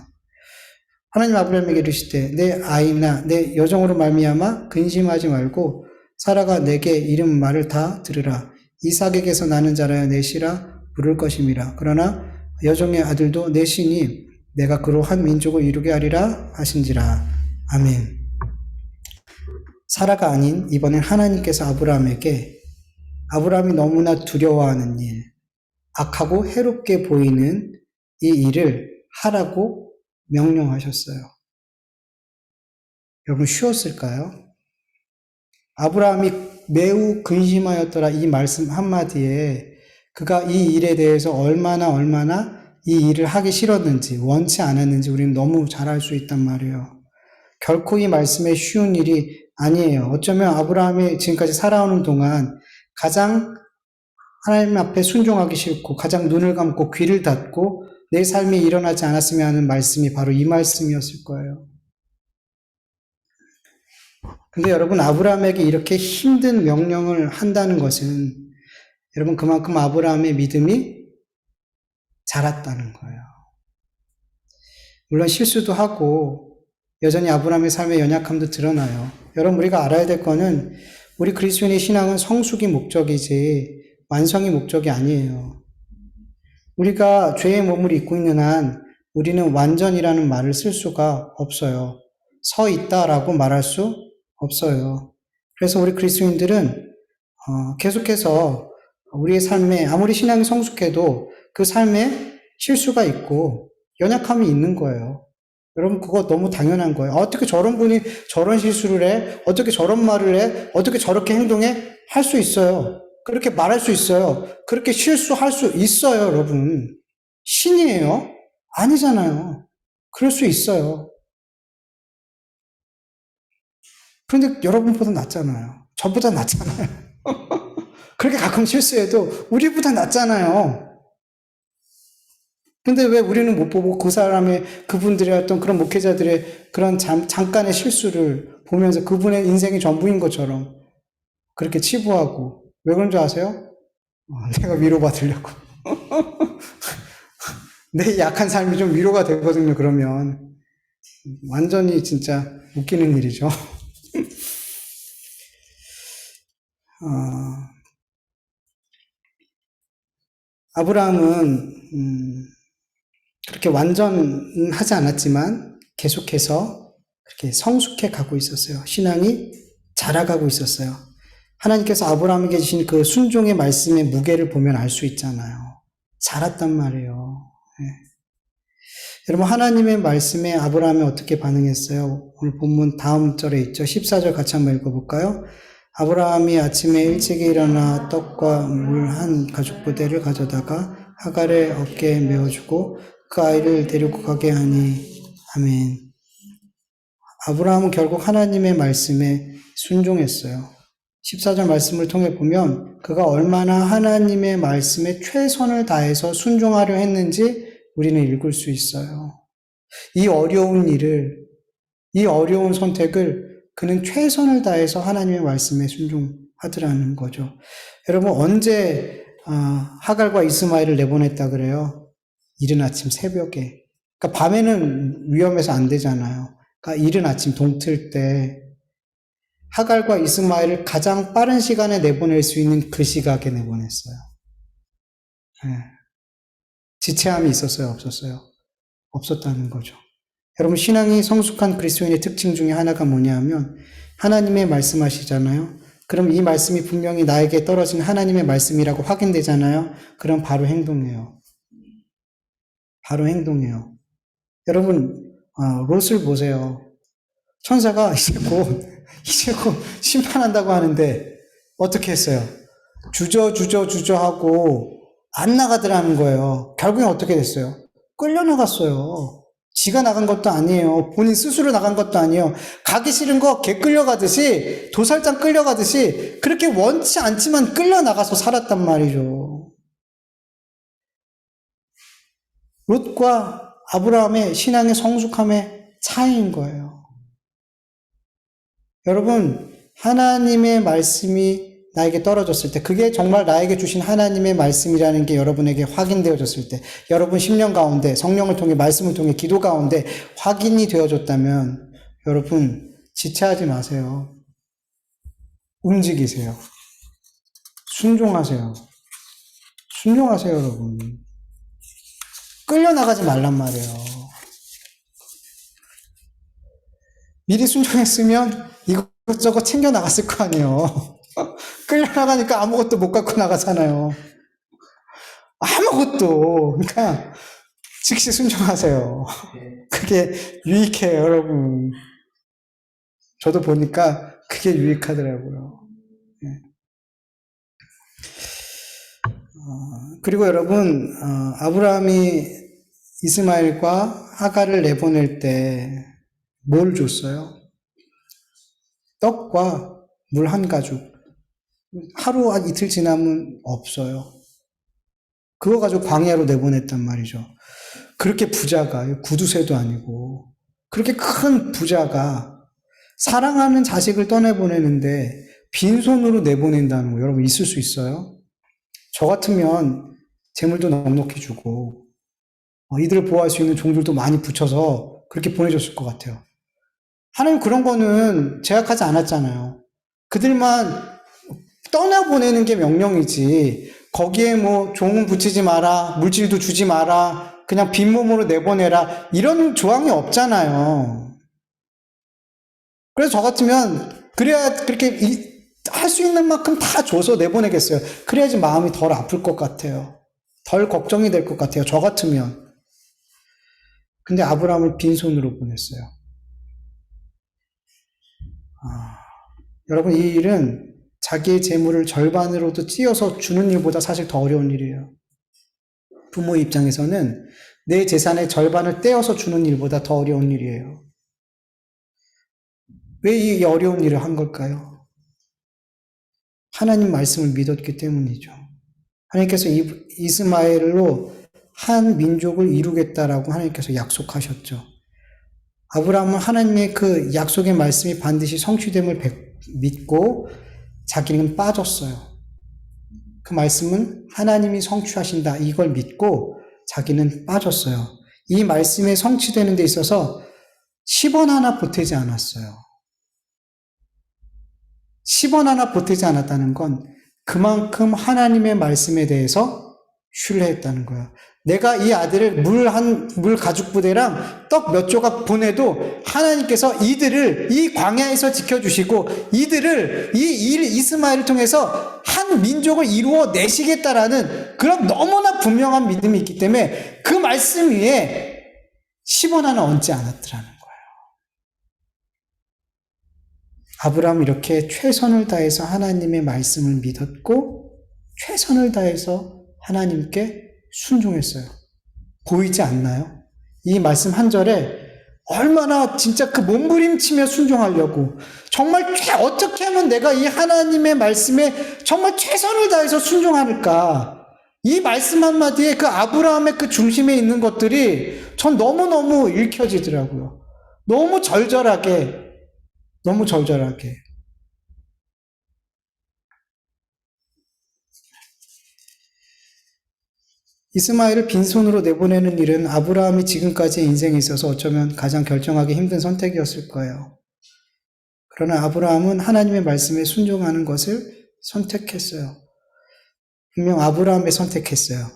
하나님 아브라함에게 이르시되 내 아이나 내 여종으로 말미암아 근심하지 말고 사라가 내게 이름 말을 다 들으라. 이삭에게서 나는 자라야 내 씨라 부를 것임이라. 그러나 여종의 아들도 내 씨니 내가 그로 한 민족을 이루게 하리라 하신지라. 아멘. 사라가 아닌 이번엔 하나님께서 아브라함이 너무나 두려워하는 일, 악하고 해롭게 보이는 이 일을 하라고 명령하셨어요. 여러분 쉬웠을까요? 아브라함이 매우 근심하였더라 이 말씀 한마디에 그가 이 일에 대해서 얼마나 이 일을 하기 싫었는지 원치 않았는지 우리는 너무 잘 알 수 있단 말이에요. 결코 이 말씀에 쉬운 일이 아니에요. 어쩌면 아브라함이 지금까지 살아오는 동안 가장 하나님 앞에 순종하기 싫고 가장 눈을 감고 귀를 닫고 내 삶이 일어나지 않았으면 하는 말씀이 바로 이 말씀이었을 거예요. 근데 여러분 아브라함에게 이렇게 힘든 명령을 한다는 것은 여러분 그만큼 아브라함의 믿음이 자랐다는 거예요. 물론 실수도 하고 여전히 아브라함의 삶의 연약함도 드러나요. 여러분 우리가 알아야 될 거는 우리 그리스도인의 신앙은 성숙이 목적이지 완성이 목적이 아니에요. 우리가 죄의 몸을 입고 있는 한 우리는 완전이라는 말을 쓸 수가 없어요. 서 있다라고 말할 수 없어요. 그래서 우리 그리스도인들은 계속해서 우리의 삶에 아무리 신앙이 성숙해도 그 삶에 실수가 있고 연약함이 있는 거예요. 여러분 그거 너무 당연한 거예요. 어떻게 저런 분이 저런 실수를 해? 어떻게 저런 말을 해? 어떻게 저렇게 행동해? 할 수 있어요. 그렇게 말할 수 있어요. 그렇게 실수할 수 있어요, 여러분. 신이에요? 아니잖아요. 그럴 수 있어요. 그런데 여러분보다 낫잖아요. 저보다 낫잖아요. 그렇게 가끔 실수해도 우리보다 낫잖아요. 근데 왜 우리는 못 보고 그 사람의, 그분들의 어떤 그런 목회자들의 그런 잠깐의 실수를 보면서 그분의 인생이 전부인 것처럼 그렇게 치부하고, 왜 그런 줄 아세요? 내가 위로받으려고. 내 약한 삶이 좀 위로가 되거든요, 그러면. 완전히 진짜 웃기는 일이죠. 아브라함은, 그렇게 완전하지 않았지만 계속해서 그렇게 성숙해 가고 있었어요. 신앙이 자라가고 있었어요. 하나님께서 아브라함에게 주신 그 순종의 말씀의 무게를 보면 알 수 있잖아요. 자랐단 말이에요. 네. 여러분, 하나님의 말씀에 아브라함이 어떻게 반응했어요? 오늘 본문 다음 절에 있죠. 14절 같이 한번 읽어볼까요? 아브라함이 아침에 일찍이 일어나 떡과 물 한 가죽 부대를 가져다가 하갈의 어깨에 메어주고 그 아이를 데리고 가게 하니. 아멘. 아브라함은 결국 하나님의 말씀에 순종했어요. 14절 말씀을 통해 보면 그가 얼마나 하나님의 말씀에 최선을 다해서 순종하려 했는지 우리는 읽을 수 있어요. 이 어려운 일을, 이 어려운 선택을 그는 최선을 다해서 하나님의 말씀에 순종하더라는 거죠. 여러분, 언제 하갈과 이스마엘을 내보냈다 그래요? 이른 아침 새벽에. 그러니까 밤에는 위험해서 안 되잖아요. 그러니까 이른 아침 동틀 때 하갈과 이스마엘을 가장 빠른 시간에 내보낼 수 있는 그 시각에 내보냈어요. 네. 지체함이 있었어요, 없었어요? 없었다는 거죠. 여러분, 신앙이 성숙한 그리스도인의 특징 중에 하나가 뭐냐면 하나님의 말씀하시잖아요. 그럼 이 말씀이 분명히 나에게 떨어진 하나님의 말씀이라고 확인되잖아요. 그럼 바로 행동해요. 바로 행동해요. 여러분, 롯을 보세요. 천사가 이제 곧 심판한다고 하는데 어떻게 했어요? 주저하고 안 나가더라는 거예요. 결국엔 어떻게 됐어요? 끌려나갔어요. 지가 나간 것도 아니에요. 본인 스스로 나간 것도 아니에요. 가기 싫은 거 개 끌려가듯이, 도살장 끌려가듯이 그렇게 원치 않지만 끌려나가서 살았단 말이죠. 롯과 아브라함의 신앙의 성숙함의 차이인 거예요. 여러분, 하나님의 말씀이 나에게 떨어졌을 때, 그게 정말 나에게 주신 하나님의 말씀이라는 게 여러분에게 확인되어졌을 때, 여러분 10년 가운데 성령을 통해 말씀을 통해 기도 가운데 확인이 되어졌다면 여러분 지체하지 마세요. 움직이세요. 순종하세요. 순종하세요, 여러분. 끌려나가지 말란 말이에요. 미리 순종했으면 이것저것 챙겨 나갔을 거 아니에요. 끌려나가니까 아무것도 못 갖고 나가잖아요. 아무것도. 그러니까 즉시 순종하세요. 그게 유익해요, 여러분. 저도 보니까 그게 유익하더라고요. 그리고 여러분, 아브라함이 이스마엘과 하갈을 내보낼 때 뭘 줬어요? 떡과 물 한 가죽. 하루 이틀 지나면 없어요. 그거 가지고 광야로 내보냈단 말이죠. 그렇게 부자가, 구두쇠도 아니고, 그렇게 큰 부자가 사랑하는 자식을 떠내보내는데 빈손으로 내보낸다는 거 여러분 있을 수 있어요? 저 같으면 재물도 넉넉히 주고 이들을 보호할 수 있는 종들도 많이 붙여서 그렇게 보내줬을 것 같아요. 하나님 그런 거는 제약하지 않았잖아요. 그들만 떠나보내는 게 명령이지 거기에 뭐 종은 붙이지 마라, 물질도 주지 마라, 그냥 빈몸으로 내보내라 이런 조항이 없잖아요. 그래서 저 같으면 그래야 그렇게 할 수 있는 만큼 다 줘서 내보내겠어요. 그래야지 마음이 덜 아플 것 같아요. 덜 걱정이 될 것 같아요. 저 같으면. 근데 아브라함을 빈손으로 보냈어요. 여러분 이 일은 자기의 재물을 절반으로도 찌어서 주는 일보다 사실 더 어려운 일이에요. 부모 입장에서는 내 재산의 절반을 떼어서 주는 일보다 더 어려운 일이에요. 왜 이 어려운 일을 한 걸까요? 하나님 말씀을 믿었기 때문이죠. 하나님께서 이스마엘로 한 민족을 이루겠다라고 하나님께서 약속하셨죠. 아브라함은 하나님의 그 약속의 말씀이 반드시 성취됨을 믿고 자기는 빠졌어요. 그 말씀은 하나님이 성취하신다 이걸 믿고 자기는 빠졌어요. 이 말씀에 성취되는 데 있어서 10원 하나 보태지 않았어요. 10원 하나 보태지 않았다는 건 그만큼 하나님의 말씀에 대해서 신뢰했다는 거예요. 내가 이 아들을 물 가죽 부대랑 떡 몇 조각 보내도 하나님께서 이들을 이 광야에서 지켜주시고 이들을 이 이스마엘을 통해서 한 민족을 이루어 내시겠다라는 그런 너무나 분명한 믿음이 있기 때문에 그 말씀 위에 10원 하나 얹지 않았더라는 거예요. 아브라함은 이렇게 최선을 다해서 하나님의 말씀을 믿었고 최선을 다해서 하나님께 순종했어요. 보이지 않나요? 이 말씀 한 절에 얼마나 진짜 그 몸부림치며 순종하려고 정말 어떻게 하면 내가 이 하나님의 말씀에 정말 최선을 다해서 순종할까? 이 말씀 한마디에 그 아브라함의 그 중심에 있는 것들이 전 너무너무 읽혀지더라고요. 너무 절절하게. 이스마엘을 빈손으로 내보내는 일은 아브라함이 지금까지의 인생에 있어서 어쩌면 가장 결정하기 힘든 선택이었을 거예요. 그러나 아브라함은 하나님의 말씀에 순종하는 것을 선택했어요. 분명 아브라함이 선택했어요.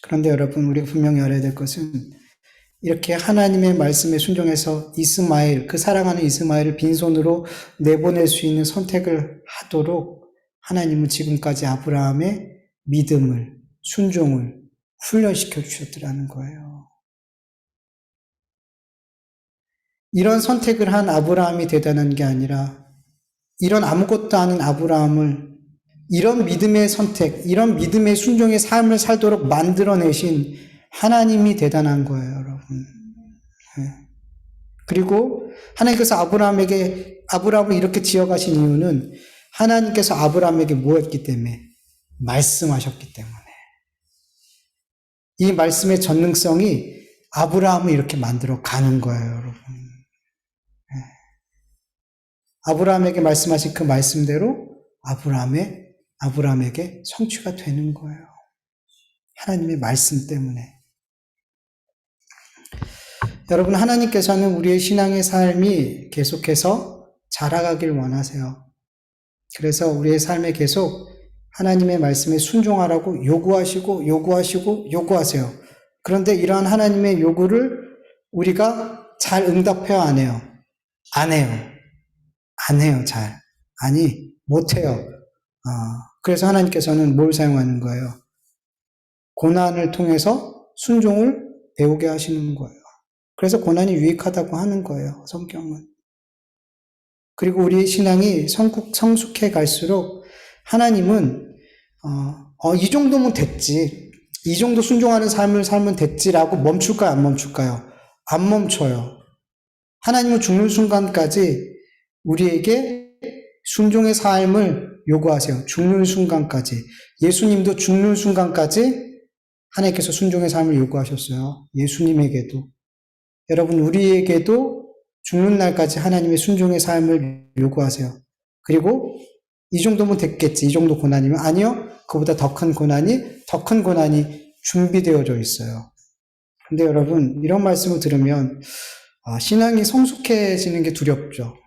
그런데 여러분, 우리가 분명히 알아야 될 것은 이렇게 하나님의 말씀에 순종해서 이스마엘, 그 사랑하는 이스마엘을 빈손으로 내보낼 수 있는 선택을 하도록 하나님은 지금까지 아브라함의 믿음을, 순종을 훈련시켜 주셨더라는 거예요. 이런 선택을 한 아브라함이 대단한 게 아니라 이런 아무것도 아닌 아브라함을 이런 믿음의 선택, 이런 믿음의 순종의 삶을 살도록 만들어내신 하나님이 대단한 거예요, 여러분. 그리고 하나님께서 아브라함을 이렇게 지어가신 이유는 하나님께서 아브라함에게 뭐 했기 때문에? 말씀하셨기 때문에. 이 말씀의 전능성이 아브라함을 이렇게 만들어 가는 거예요, 여러분. 아브라함에게 말씀하신 그 말씀대로 아브라함에게 성취가 되는 거예요. 하나님의 말씀 때문에. 여러분, 하나님께서는 우리의 신앙의 삶이 계속해서 자라가길 원하세요. 그래서 우리의 삶에 계속 하나님의 말씀에 순종하라고 요구하세요. 그런데 이러한 하나님의 요구를 우리가 잘 응답해요, 안 해요? 안 해요, 잘. 아니, 못해요. 그래서 하나님께서는 뭘 사용하는 거예요? 고난을 통해서 순종을 배우게 하시는 거예요. 그래서 고난이 유익하다고 하는 거예요, 성경은. 그리고 우리의 신앙이 성숙해 갈수록 하나님은 이 정도면 됐지, 이 정도 순종하는 삶을 살면 됐지라고 멈출까요, 안 멈출까요? 안 멈춰요. 하나님은 죽는 순간까지 우리에게 순종의 삶을 요구하세요. 죽는 순간까지. 예수님도 죽는 순간까지 하나님께서 순종의 삶을 요구하셨어요. 예수님에게도. 여러분, 우리에게도 죽는 날까지 하나님의 순종의 삶을 요구하세요. 그리고 이 정도면 됐겠지, 이 정도 고난이면. 아니요, 그보다 더 큰 고난이 준비되어져 있어요. 근데 여러분, 이런 말씀을 들으면 신앙이 성숙해지는 게 두렵죠.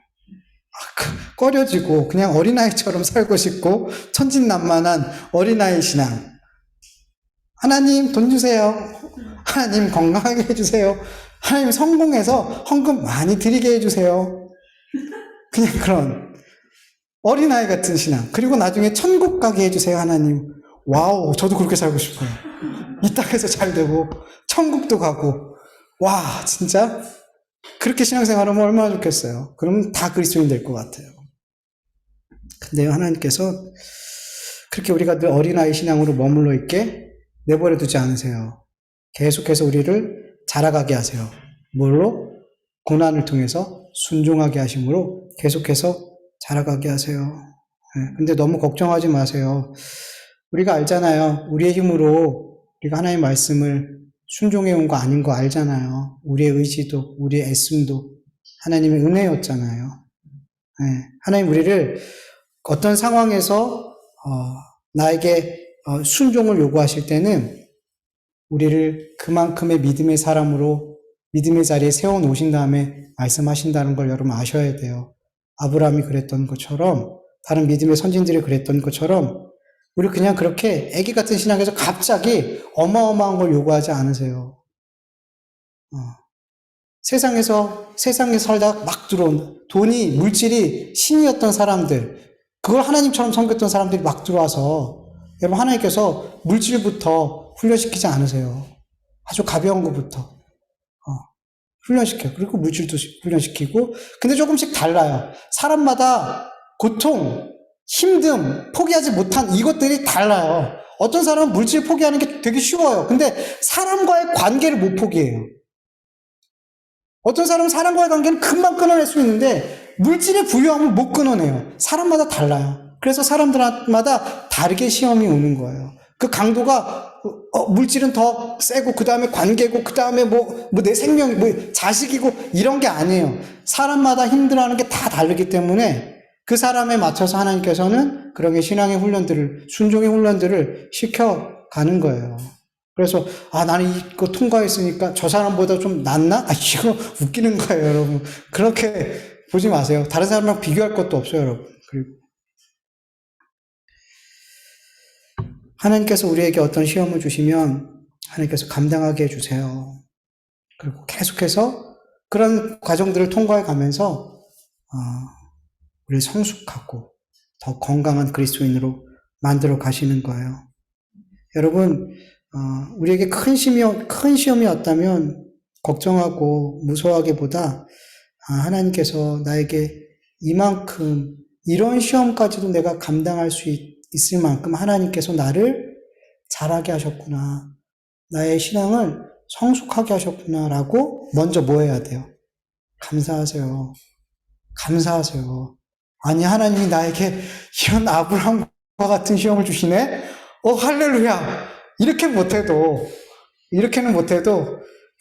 꺼려지고 그냥 어린아이처럼 살고 싶고 천진난만한 어린아이 신앙. 하나님 돈 주세요. 하나님 건강하게 해주세요. 하나님 성공해서 헌금 많이 드리게 해주세요. 그냥 그런 어린아이 같은 신앙. 그리고 나중에 천국 가게 해주세요, 하나님. 와우, 저도 그렇게 살고 싶어요. 이 땅에서 잘 되고 천국도 가고. 와, 진짜 그렇게 신앙생활하면 얼마나 좋겠어요. 그러면 다 그리스도인 될 것 같아요. 근데요, 하나님께서 그렇게 우리가 늘 어린아이 신앙으로 머물러 있게 내버려 두지 않으세요. 계속해서 우리를 자라가게 하세요. 뭘로? 고난을 통해서 순종하게 하심으로 계속해서 자라가게 하세요. 근데 너무 걱정하지 마세요. 우리가 알잖아요. 우리의 힘으로 우리가 하나님의 말씀을 순종해 온 거 아닌 거 알잖아요. 우리의 의지도, 우리의 애씀도 하나님의 은혜였잖아요. 하나님 우리를 어떤 상황에서 나에게 순종을 요구하실 때는 우리를 그만큼의 믿음의 사람으로 믿음의 자리에 세워놓으신 다음에 말씀하신다는 걸 여러분 아셔야 돼요. 아브라함이 그랬던 것처럼, 다른 믿음의 선진들이 그랬던 것처럼 우리 그냥 그렇게 애기 같은 신앙에서 갑자기 어마어마한 걸 요구하지 않으세요. 세상에 살다가 막 들어온 돈이, 물질이 신이었던 사람들, 그걸 하나님처럼 섬겼던 사람들이 막 들어와서 여러분 하나님께서 물질부터 훈련시키지 않으세요. 아주 가벼운 것부터 훈련시켜요. 그리고 물질도 훈련시키고, 근데 조금씩 달라요. 사람마다 고통, 힘듦, 포기하지 못한 이것들이 달라요. 어떤 사람은 물질 포기하는 게 되게 쉬워요. 근데 사람과의 관계를 못 포기해요. 어떤 사람은 사람과의 관계는 금방 끊어낼 수 있는데 물질의 부유함을 못 끊어내요. 사람마다 달라요. 그래서 사람들마다 다르게 시험이 오는 거예요. 그 강도가 물질은 더 세고 그 다음에 관계고 그 다음에 뭐 내 생명이 뭐 자식이고 이런 게 아니에요. 사람마다 힘들어하는 게 다 다르기 때문에 그 사람에 맞춰서 하나님께서는 그런 신앙의 훈련들을, 순종의 훈련들을 시켜가는 거예요. 그래서 나는 이거 통과했으니까 저 사람보다 좀 낫나? 이거 웃기는 거예요, 여러분. 그렇게 보지 마세요. 다른 사람이랑 비교할 것도 없어요, 여러분. 그리고 하나님께서 우리에게 어떤 시험을 주시면 하나님께서 감당하게 해주세요. 그리고 계속해서 그런 과정들을 통과해 가면서 우리를 성숙하고 더 건강한 그리스도인으로 만들어 가시는 거예요. 여러분, 우리에게 큰 시험이 왔다면 걱정하고 무서워하기보다 하나님께서 나에게 이만큼 이런 시험까지도 내가 감당할 수 있을 만큼 하나님께서 나를 자라게 하셨구나. 나의 신앙을 성숙하게 하셨구나라고 먼저 뭐 해야 돼요? 감사하세요. 감사하세요. 아니, 하나님이 나에게 이런 아브라함과 같은 시험을 주시네? 할렐루야! 이렇게는 못해도,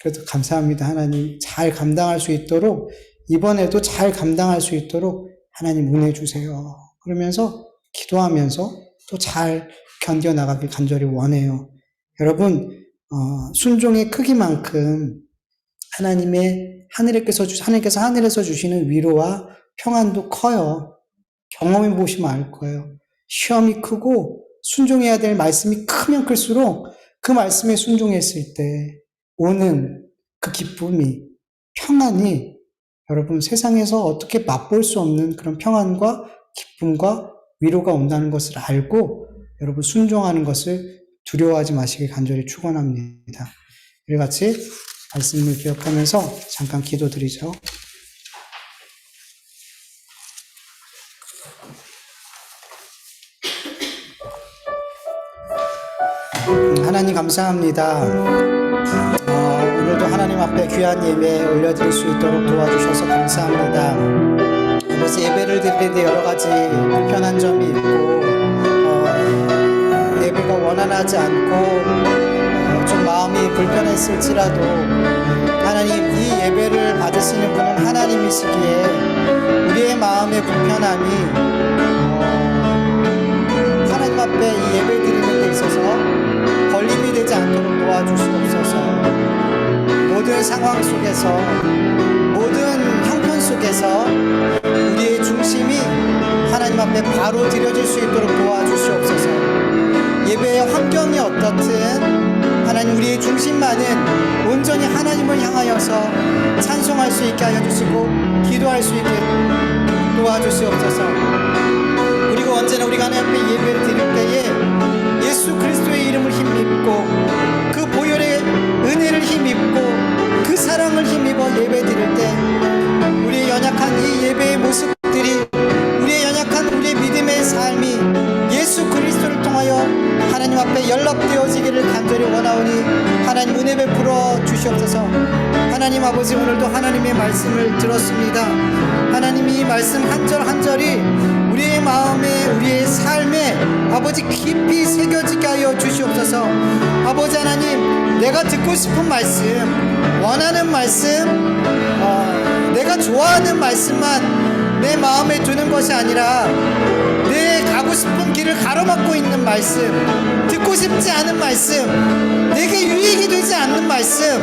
그래도 감사합니다. 하나님 잘 감당할 수 있도록, 이번에도 잘 감당할 수 있도록 하나님 은혜 주세요. 그러면서 기도하면서 또 잘 견뎌나가길 간절히 원해요. 여러분, 순종의 크기만큼 하나님께서 하늘에서 주시는 위로와 평안도 커요. 경험해 보시면 알 거예요. 시험이 크고 순종해야 될 말씀이 크면 클수록 그 말씀에 순종했을 때 오는 그 기쁨이, 평안이 여러분 세상에서 어떻게 맛볼 수 없는 그런 평안과 기쁨과 위로가 온다는 것을 알고 여러분 순종하는 것을 두려워하지 마시길 간절히 축원합니다. 우리 같이 말씀을 기억하면서 잠깐 기도드리죠. 하나님 감사합니다. 오늘도 하나님 앞에 귀한 예배 올려드릴 수 있도록 도와주셔서 감사합니다. 아버지, 예배를 드리는데 여러 가지 불편한 점이 있고 예배가 원활하지 않고 좀 마음이 불편했을지라도 하나님, 이 예배를 받으시는 분은 하나님이시기에 우리의 마음의 불편함이 하나님 앞에 이 예배 드리는 데 있어서 걸림이 되지 않도록 도와주시옵소서. 모든 상황 속에서, 모든 형편 속에서 우리의 중심이 하나님 앞에 바로 드려질 수 있도록 도와주시옵소서. 예배의 환경이 어떻든 하나님, 우리의 중심만은 온전히 하나님을 향하여서 찬송할 수 있게 하여 주시고 기도할 수 있게 도와주시옵소서. 그리고 언제나 우리가 하나님 앞에 예배를 드릴 때에 예수 그리스도의 이름을 힘입고 그 보혈의 은혜를 힘입고 그 사랑을 힘입어 예배 드릴 때 우리의 연약한 이 예배의 모습들이, 우리의 연약한 우리의 믿음의 삶이 예수 그리스도를 통하여 하나님 앞에 연락되어지기를 간절히 원하오니 하나님 은혜 베풀어 주시옵소서. 하나님 아버지, 오늘도 하나님의 말씀을 들었습니다. 하나님, 이 말씀 한 절 한 절이 우리의 마음에, 우리의 삶에 아버지 깊이 새겨지게 하여 주시옵소서. 아버지 하나님, 내가 듣고 싶은 말씀, 원하는 말씀, 내가 좋아하는 말씀만 내 마음에 두는 것이 아니라 내 가고 싶은 길을 가로막고 있는 말씀, 듣고 싶지 않은 말씀, 내게 유익이 되지 않는 말씀,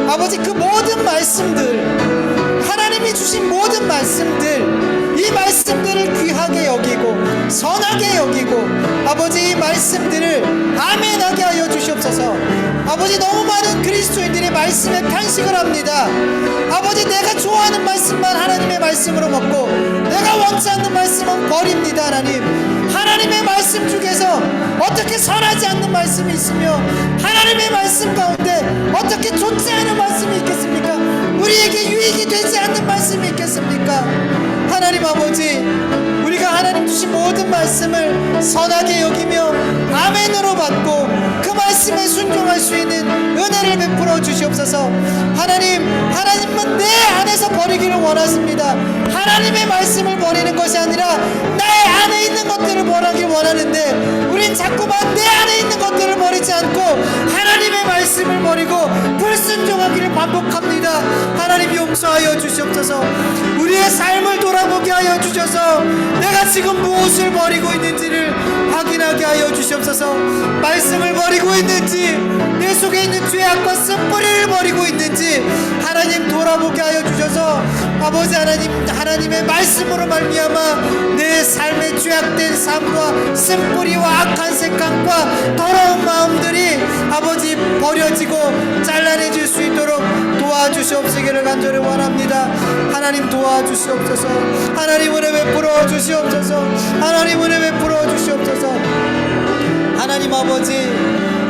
아버지, 그 모든 말씀들, 하나님이 주신 모든 말씀들, 이 말씀들을 귀하게 여기고 선하게 여기고 아버지 이 말씀들을 아멘하게 하여 주시옵소서. 아버지 너무 많은 그리스도인들이 말씀에 편식을 합니다. 아버지 내가 좋아하는 말씀만 하나님의 말씀으로 먹고 내가 원치 않는 말씀은 버립니다. 하나님의 말씀 중에서 어떻게 선하지 않는 말씀이 있으며 하나님의 말씀 가운데 어떻게 좋지 않은 말씀이 있겠습니까? 우리에게 유익이 되지 않는 말씀이 있겠습니까? 하나님 아버지, 우리가 하나님 주신 모든 말씀을 선하게 여기며 아멘으로 받고 그 말씀에 순종할 수 있는 은혜를 베풀어 주시옵소서. 하나님은 내 안에서 버리기를 원하십니다. 하나님의 말씀을 버리는 것이 아니라 나의 안에 있는 것들을 버리길 원하는데 우린 자꾸만 내 안에 있는 것들을 버리지 않고 하나님의 말씀을 버리고 불순종하기를 반복합니다. 하나님 용서하여 주시옵소서. 우리의 삶을 돌아보게 하여 주셔서 내가 지금 무엇을 버리고 있는지를 확인하게 하여 주시옵소서. 말씀을 버리고 있는지 내 속에 있는 죄악과 쓴뿌리를 버리고 있는지 하나님 돌아보게 하여 주셔서 아버지 하나님의 말씀으로 말미암아 내 삶의 죄악된 삶과 쓴뿌리와 악한 생각과 더러운 마음들이 아버지 버려지고 잘라내질 수 있도록 도와주시옵시기를 간절히 원합니다. 하나님 도와주시옵소서. 하나님 은혜 베풀어 주시옵소서. 하나님 은혜 베풀어 주시옵소서. 하나님 아버지,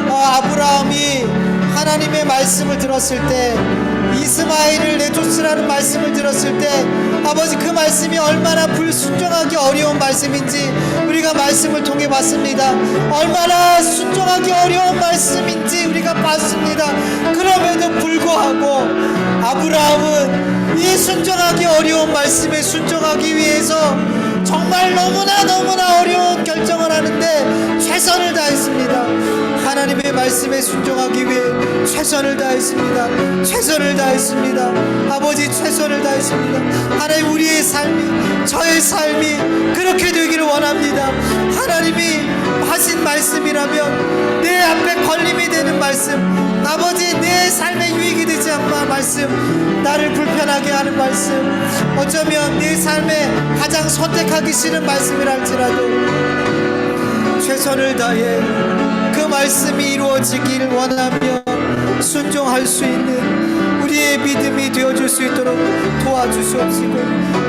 아브라함이 하나님의 말씀을 들었을 때, 이스마엘을 내쫓으라는 말씀을 들었을 때 아버지 그 말씀이 얼마나 불순종하기 어려운 말씀인지 우리가 말씀을 통해 봤습니다. 얼마나 순종하기 어려운 말씀인지 우리가 봤습니다. 그럼에도 불구하고 아브라함은 이 순종하기 어려운 말씀에 순종하기 위해서 정말 너무나 어려운 결정을 하는데 최선을 다했습니다. 하나님의 말씀에 순종하기 위해 최선을 다했습니다. 최선을 다했습니다. 아버지 최선을 다했습니다. 하나님 우리의 삶이, 저의 삶이 그렇게 되기를 원합니다. 하나님이 하신 말씀이라면 내 앞에 걸림이 되는 말씀, 아버지 내 삶에 유익이 되지 않는 말씀, 나를 불편하게 하는 말씀, 어쩌면 내 삶에 가장 선택하기 싫은 말씀이라 할지라도 최선을 다해 그 말씀이 이루어지길 원하며 순종할 수 있는 우리의 믿음이 되어줄 수 있도록 도와주시옵시고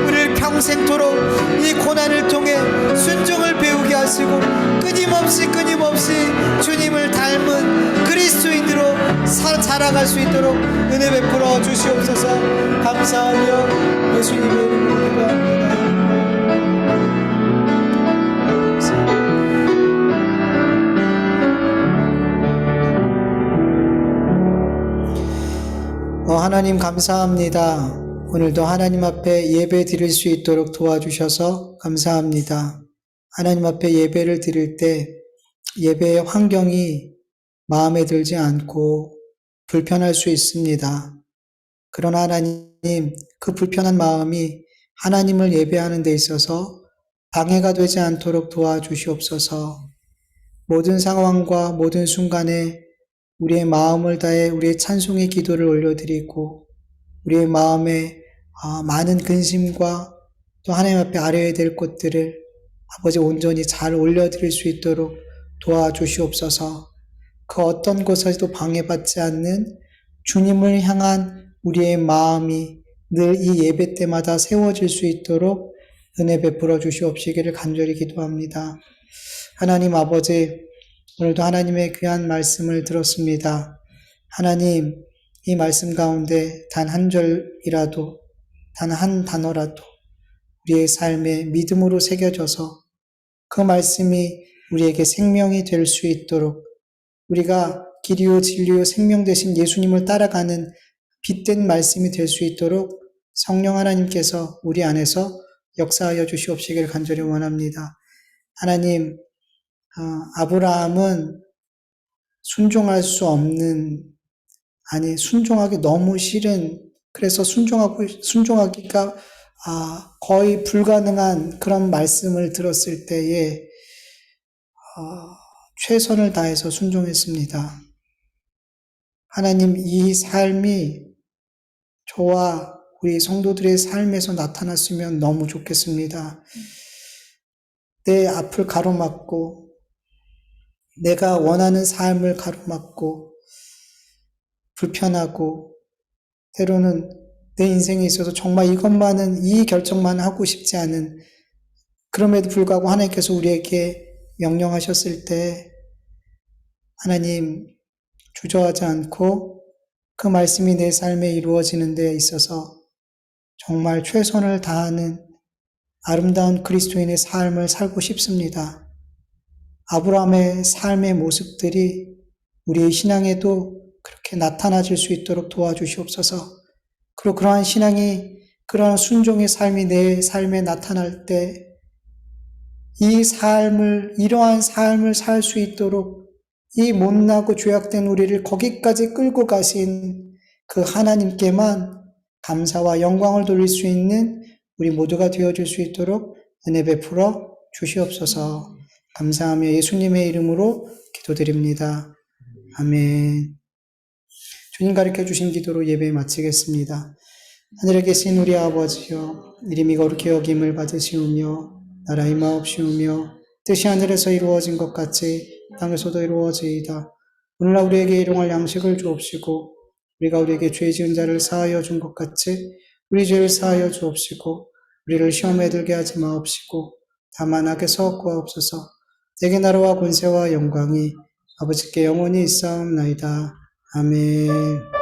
우리를 평생토록 이 고난을 통해 순종을 배우게 하시고 끊임없이 주님을 닮은 그리스도인으로 자라갈 수 있도록 은혜 베풀어 주시옵소서. 감사하며 예수님의 이름으로 기도합니다. 하나님 감사합니다. 오늘도 하나님 앞에 예배 드릴 수 있도록 도와주셔서 감사합니다. 하나님 앞에 예배를 드릴 때 예배의 환경이 마음에 들지 않고 불편할 수 있습니다. 그러나 하나님, 그 불편한 마음이 하나님을 예배하는 데 있어서 방해가 되지 않도록 도와주시옵소서. 모든 상황과 모든 순간에 우리의 마음을 다해 우리의 찬송의 기도를 올려드리고 우리의 마음에 많은 근심과 또 하나님 앞에 아뢰어야 될 것들을 아버지 온전히 잘 올려드릴 수 있도록 도와주시옵소서. 그 어떤 곳에서도 방해받지 않는 주님을 향한 우리의 마음이 늘 이 예배 때마다 세워질 수 있도록 은혜 베풀어 주시옵시기를 간절히 기도합니다. 하나님 아버지, 오늘도 하나님의 귀한 말씀을 들었습니다. 하나님, 이 말씀 가운데 단 한 절이라도, 단 한 단어라도 우리의 삶에 믿음으로 새겨져서 그 말씀이 우리에게 생명이 될 수 있도록 우리가 길이요 진리요 생명 되신 예수님을 따라가는 빛된 말씀이 될 수 있도록 성령 하나님께서 우리 안에서 역사하여 주시옵시기를 간절히 원합니다. 하나님, 아브라함은 순종할 수 없는, 순종하기 너무 싫은, 그래서 순종하기가 거의 불가능한 그런 말씀을 들었을 때에 최선을 다해서 순종했습니다. 하나님, 이 삶이 저와 우리 성도들의 삶에서 나타났으면 너무 좋겠습니다. 내 앞을 가로막고 내가 원하는 삶을 가로막고 불편하고 때로는 내 인생에 있어서 정말 이것만은 이 결정만 하고 싶지 않은 그럼에도 불구하고 하나님께서 우리에게 명령하셨을 때 하나님 주저하지 않고 그 말씀이 내 삶에 이루어지는 데 있어서 정말 최선을 다하는 아름다운 그리스도인의 삶을 살고 싶습니다. 아브라함의 삶의 모습들이 우리의 신앙에도 그렇게 나타나질 수 있도록 도와주시옵소서. 그리고 그러한 신앙이, 그러한 순종의 삶이 내 삶에 나타날 때 이러한 삶을 살 수 있도록 이 못나고 죄악된 우리를 거기까지 끌고 가신 그 하나님께만 감사와 영광을 돌릴 수 있는 우리 모두가 되어줄 수 있도록 은혜 베풀어 주시옵소서. 감사하며 예수님의 이름으로 기도드립니다. 아멘. 주님 가르쳐 주신 기도로 예배 마치겠습니다. 하늘에 계신 우리 아버지여, 이름이 거룩히 여김을 받으시오며 나라 임하옵시오며 뜻이 하늘에서 이루어진 것 같이 땅에서도 이루어지이다. 오늘날 우리에게 일용할 양식을 주옵시고 우리가 우리에게 죄 지은 자를 사하여 준 것 같이 우리 죄를 사하여 주옵시고 우리를 시험에 들게 하지 마옵시고 다만 악에서 구하옵소서. 내게 나라와 권세와 영광이 아버지께 영원히 있사옵나이다. 아멘.